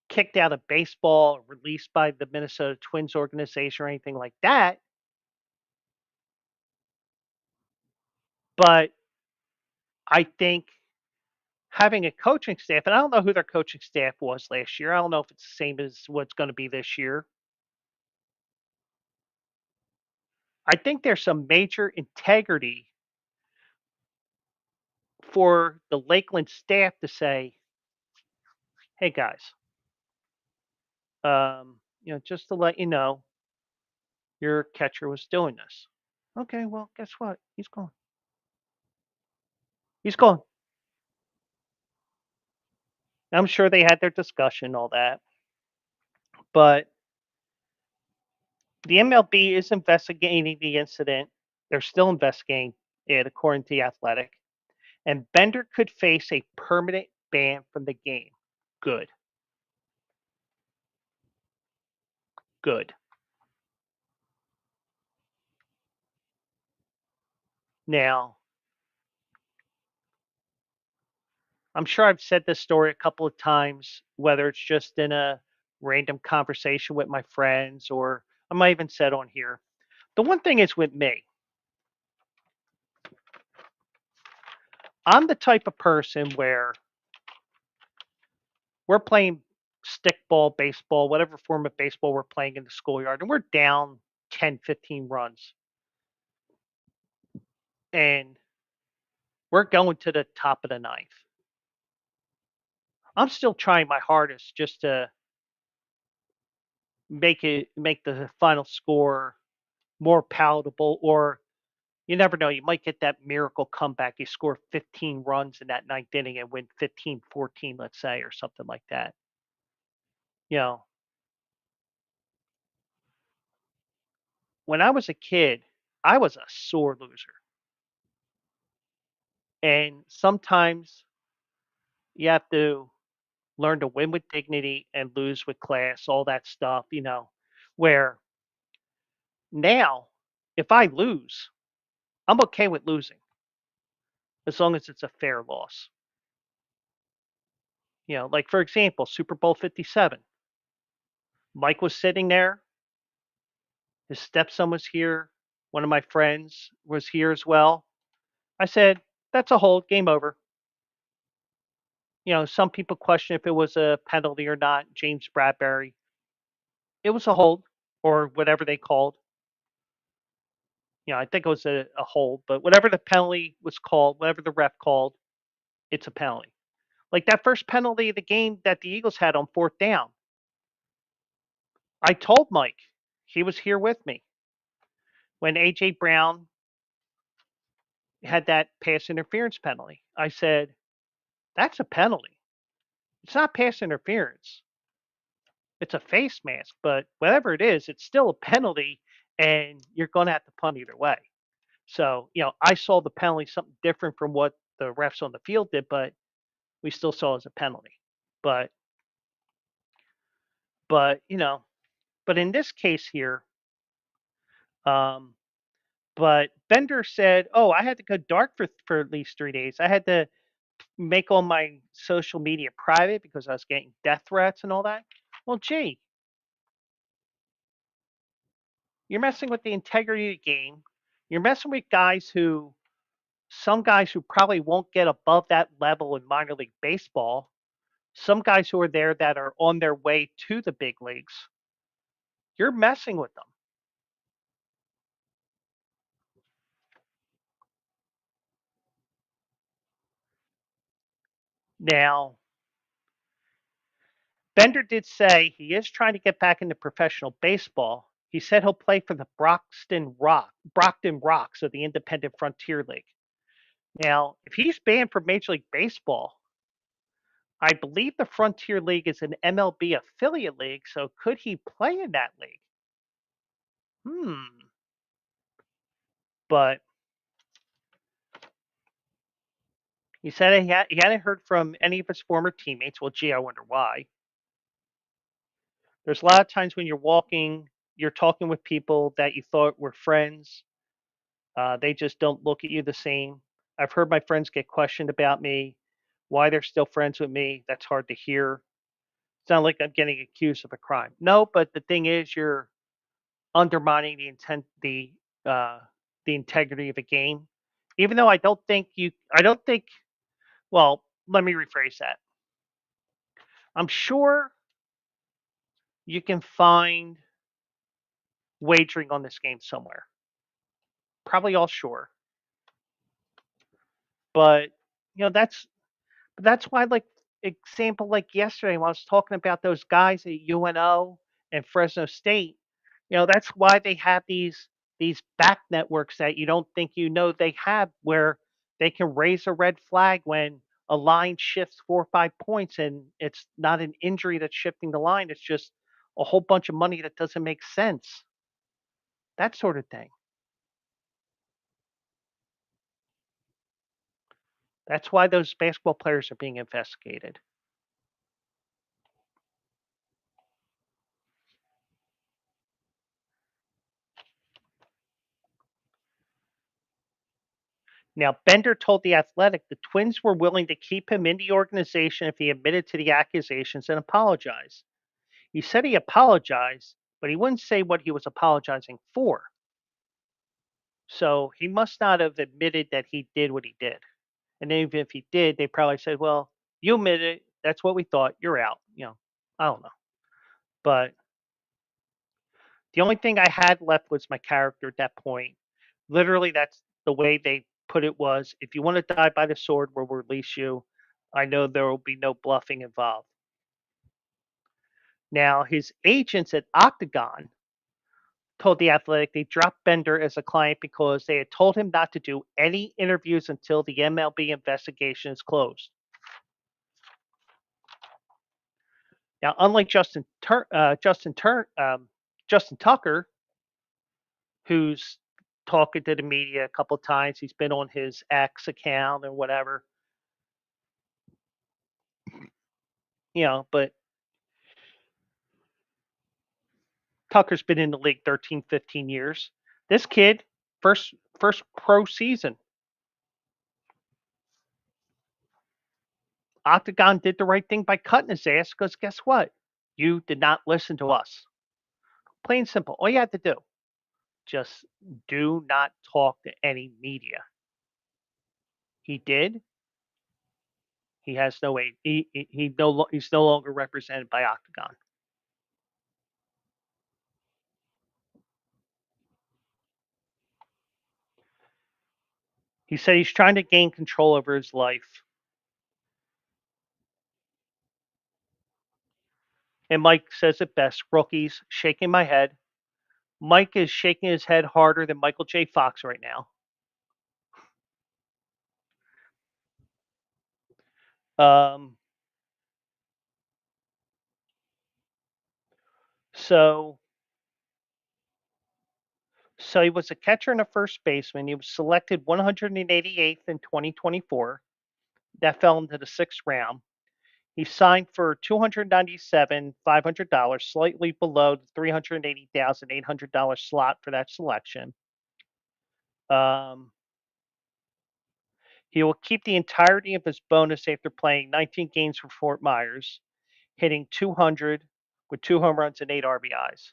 kicked out of baseball or released by the Minnesota Twins organization or anything like that. But I think having a coaching staff, and I don't know who their coaching staff was last year. I don't know if it's the same as what's going to be this year. I think there's some major integrity for the Lakeland staff to say, hey guys, just to let you know, your catcher was doing this. Okay, well, guess what? He's gone. He's gone. I'm sure they had their discussion, all that. But the MLB is investigating the incident. They're still investigating it, according to The Athletic. And Bender could face a permanent ban from the game. Good. Good. Now, I'm sure I've said this story a couple of times, whether it's just in a random conversation with my friends or I might even said on here. The one thing is with me, I'm the type of person where we're playing stickball, baseball, whatever form of baseball we're playing in the schoolyard, and we're down 10, 15 runs. And we're going to the top of the ninth. I'm still trying my hardest just to make the final score more palatable, or you never know, you might get that miracle comeback. You score 15 runs in that ninth inning and win 15-14, let's say, or something like that. You know, when I was a kid, I was a sore loser. And sometimes you have to learn to win with dignity and lose with class, all that stuff, where now if I lose, I'm okay with losing as long as it's a fair loss. Like for example, Super Bowl 57. Mike was sitting there, his stepson was here, one of my friends was here as well. I said, that's a hold, game over. Some people question if it was a penalty or not. James Bradbury, it was a hold or whatever they called. I think it was a hold, but whatever the penalty was called, whatever the ref called, it's a penalty. Like that first penalty of the game that the Eagles had on fourth down. I told Mike, he was here with me, when A.J. Brown had that pass interference penalty. I said, that's a penalty. It's not pass interference. It's a face mask, but whatever it is, it's still a penalty, and you're going to have to punt either way. So, I saw the penalty something different from what the refs on the field did, but we still saw it as a penalty. But, but you know, but in this case here, um, but Bender said, "Oh, I had to go dark for at least 3 days. I had to make all my social media private because I was getting death threats and all that." Well, gee, you're messing with the integrity of the game. You're messing with some guys who probably won't get above that level in minor league baseball. Some guys who are there that are on their way to the big leagues. You're messing with them. Now, Bender did say he is trying to get back into professional baseball. He said he'll play for the Brockton Rocks of the Independent Frontier League. Now, if he's banned from Major League Baseball, I believe the Frontier League is an MLB affiliate league, so could he play in that league? But he said he hadn't heard from any of his former teammates. Well, gee, I wonder why. There's a lot of times when you're talking with people that you thought were friends. They just don't look at you the same. I've heard my friends get questioned about me, why they're still friends with me. That's hard to hear. It's not like I'm getting accused of a crime. No, but the thing is, you're undermining uh, the integrity of a game. Even though I don't think. Well, let me rephrase that. I'm sure you can find wagering on this game somewhere. Probably all sure, but that's why, like, example, like yesterday when I was talking about those guys at UNO and Fresno State, that's why they have these back networks that you don't think they have, where they can raise a red flag when a line shifts 4 or 5 points and it's not an injury that's shifting the line. It's just a whole bunch of money that doesn't make sense. That sort of thing. That's why those basketball players are being investigated. Now, Bender told The Athletic the Twins were willing to keep him in the organization if he admitted to the accusations and apologized. He said he apologized, but he wouldn't say what he was apologizing for. So he must not have admitted that he did what he did. And even if he did, they probably said, "Well, you admitted it. That's what we thought. You're out." I don't know. But the only thing I had left was my character at that point. Literally, that's the way they put it was, if you want to die by the sword, we'll release you. I know there will be no bluffing involved. Now, his agents at Octagon told The Athletic they dropped Bender as a client because they had told him not to do any interviews until the MLB investigation is closed. Now, unlike Justin Tucker, who's talking to the media a couple of times, he's been on his X account and whatever, but Tucker's been in the league 13, 15 years. This kid, first pro season. Octagon did the right thing by cutting his ass because guess what? You did not listen to us. Plain and simple. All you had to do, just do not talk to any media. He did. He has no way. He's no longer represented by Octagon. He said he's trying to gain control over his life. And Mike says it best, rookies, shaking my head. Mike is shaking his head harder than Michael J. Fox right now. Um, so, so he was a catcher and a first baseman. He was selected 188th in 2024. That fell into the sixth round. He signed for $297,500, slightly below the $380,800 slot for that selection. Um, he will keep the entirety of his bonus after playing 19 games for Fort Myers, hitting 200 with 2 home runs and 8 RBIs.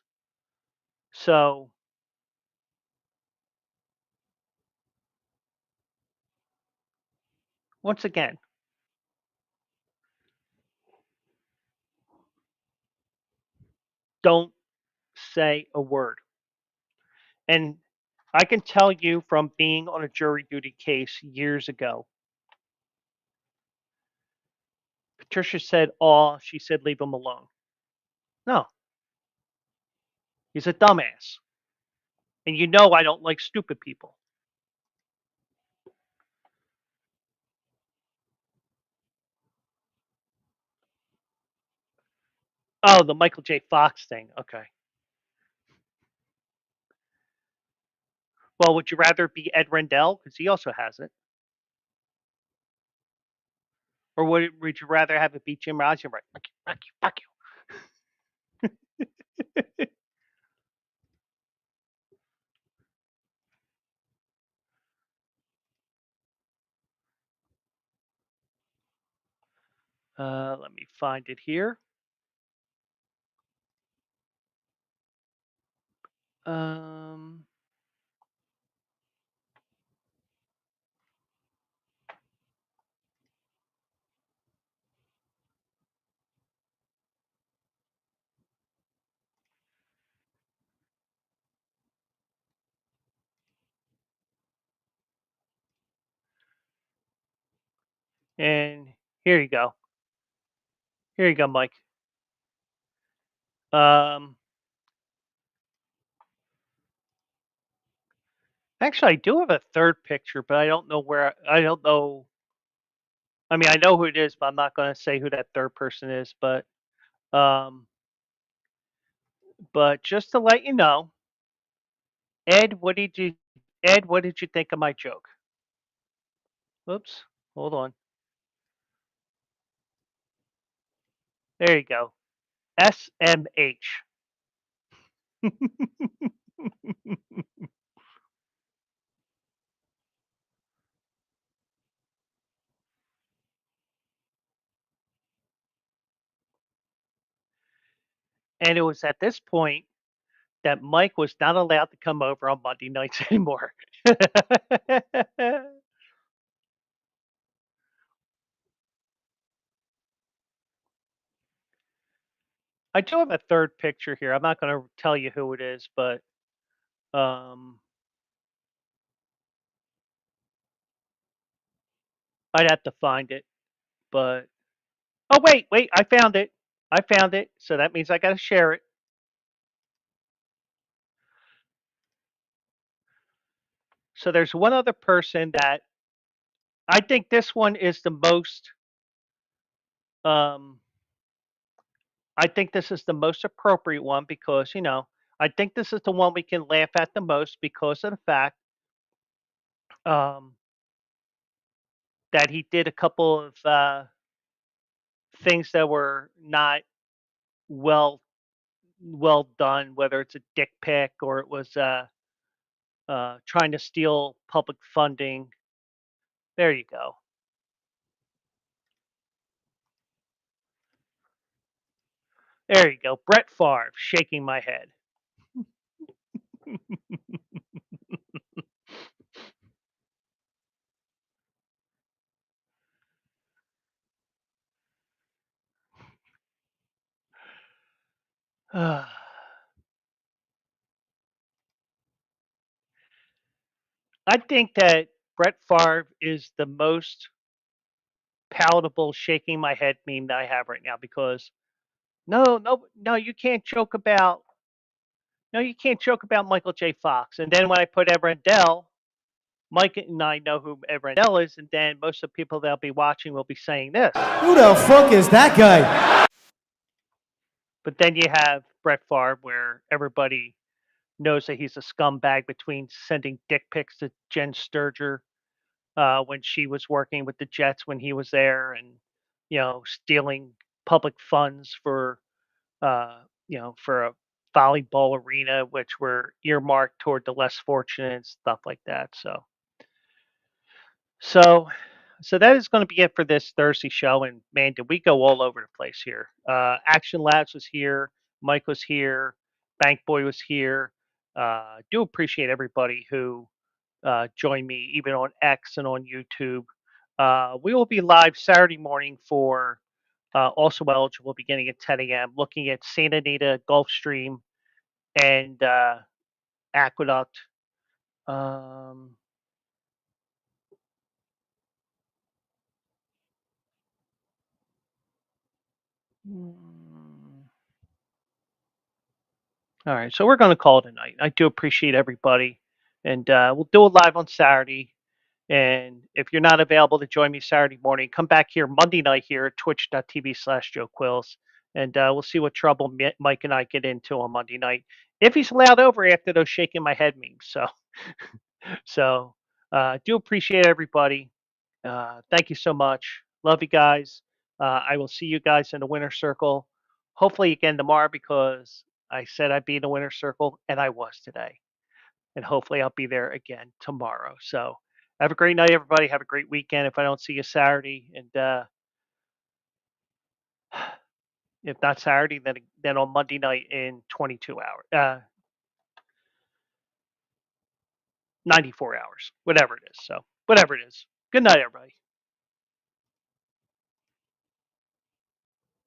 So, once again, don't say a word. And I can tell you from being on a jury duty case years ago, Patricia said, "Oh," she said, "leave him alone." No, he's a dumbass. And you know I don't like stupid people. Oh, the Michael J. Fox thing. Okay. Well, would you rather be Ed Rendell? Because he also has it. Or would you rather have it be Jim Rogers? Right. Fuck you. Let me find it here. Um, and here you go. Here you go, Mike. Um, Actually, I do have a third picture, but I don't know where. I don't know. I mean, I know who it is, but I'm not going to say who that third person is. Um, but just to let you know, Ed, What did you think of my joke? Oops, hold on. There you go. SMH. And it was at this point that Mike was not allowed to come over on Monday nights anymore. I do have a third picture here. I'm not going to tell you who it is, but um, I'd have to find it. But oh wait, I found it. I found it. So that means I got to share it. So there's one other person that I think this one is the most. Um, I think this is the most appropriate one because I think this is the one we can laugh at the most because of the fact um, that he did a couple of things that were not well well done, whether it's a dick pic or it was trying to steal public funding. There you go. There you go. Brett Favre shaking my head. I think that Brett Favre is the most palatable shaking my head meme that I have right now because no, no, no, you can't joke about no, you can't joke about Michael J. Fox. And then when I put Ed Rendell, Mike and I know who Ed Rendell is, and then most of the people that'll be watching will be saying this. Who the fuck is that guy? But then you have Brett Favre, where everybody knows that he's a scumbag between sending dick pics to Jen Sturger when she was working with the Jets when he was there, and stealing public funds for for a volleyball arena, which were earmarked toward the less fortunate and stuff like that. So, so that is going to be it for this Thursday show. And man, did we go all over the place here? Action Labs was here, Mike was here, Bank Boy was here. Do appreciate everybody who joined me, even on X and on YouTube. We will be live Saturday morning for also eligible beginning at 10 a.m. looking at Santa Anita, Gulfstream, and Aqueduct. Um, mm, all right, so we're going to call it a night. I do appreciate everybody, and we'll do it live on Saturday. And if you're not available to join me Saturday morning, come back here Monday night here at twitch.tv/Joe Quills, and we'll see what trouble Mike and I get into on Monday night if he's allowed over after those shaking my head memes. So do appreciate everybody. Thank you so much. Love you guys. I will see you guys in the winner circle, hopefully again tomorrow because I said I'd be in the winner circle and I was today. And hopefully I'll be there again tomorrow. So have a great night, everybody. Have a great weekend if I don't see you Saturday. And if not Saturday, then on Monday night in 22 hours, 94 hours, whatever it is. So whatever it is. Good night, everybody.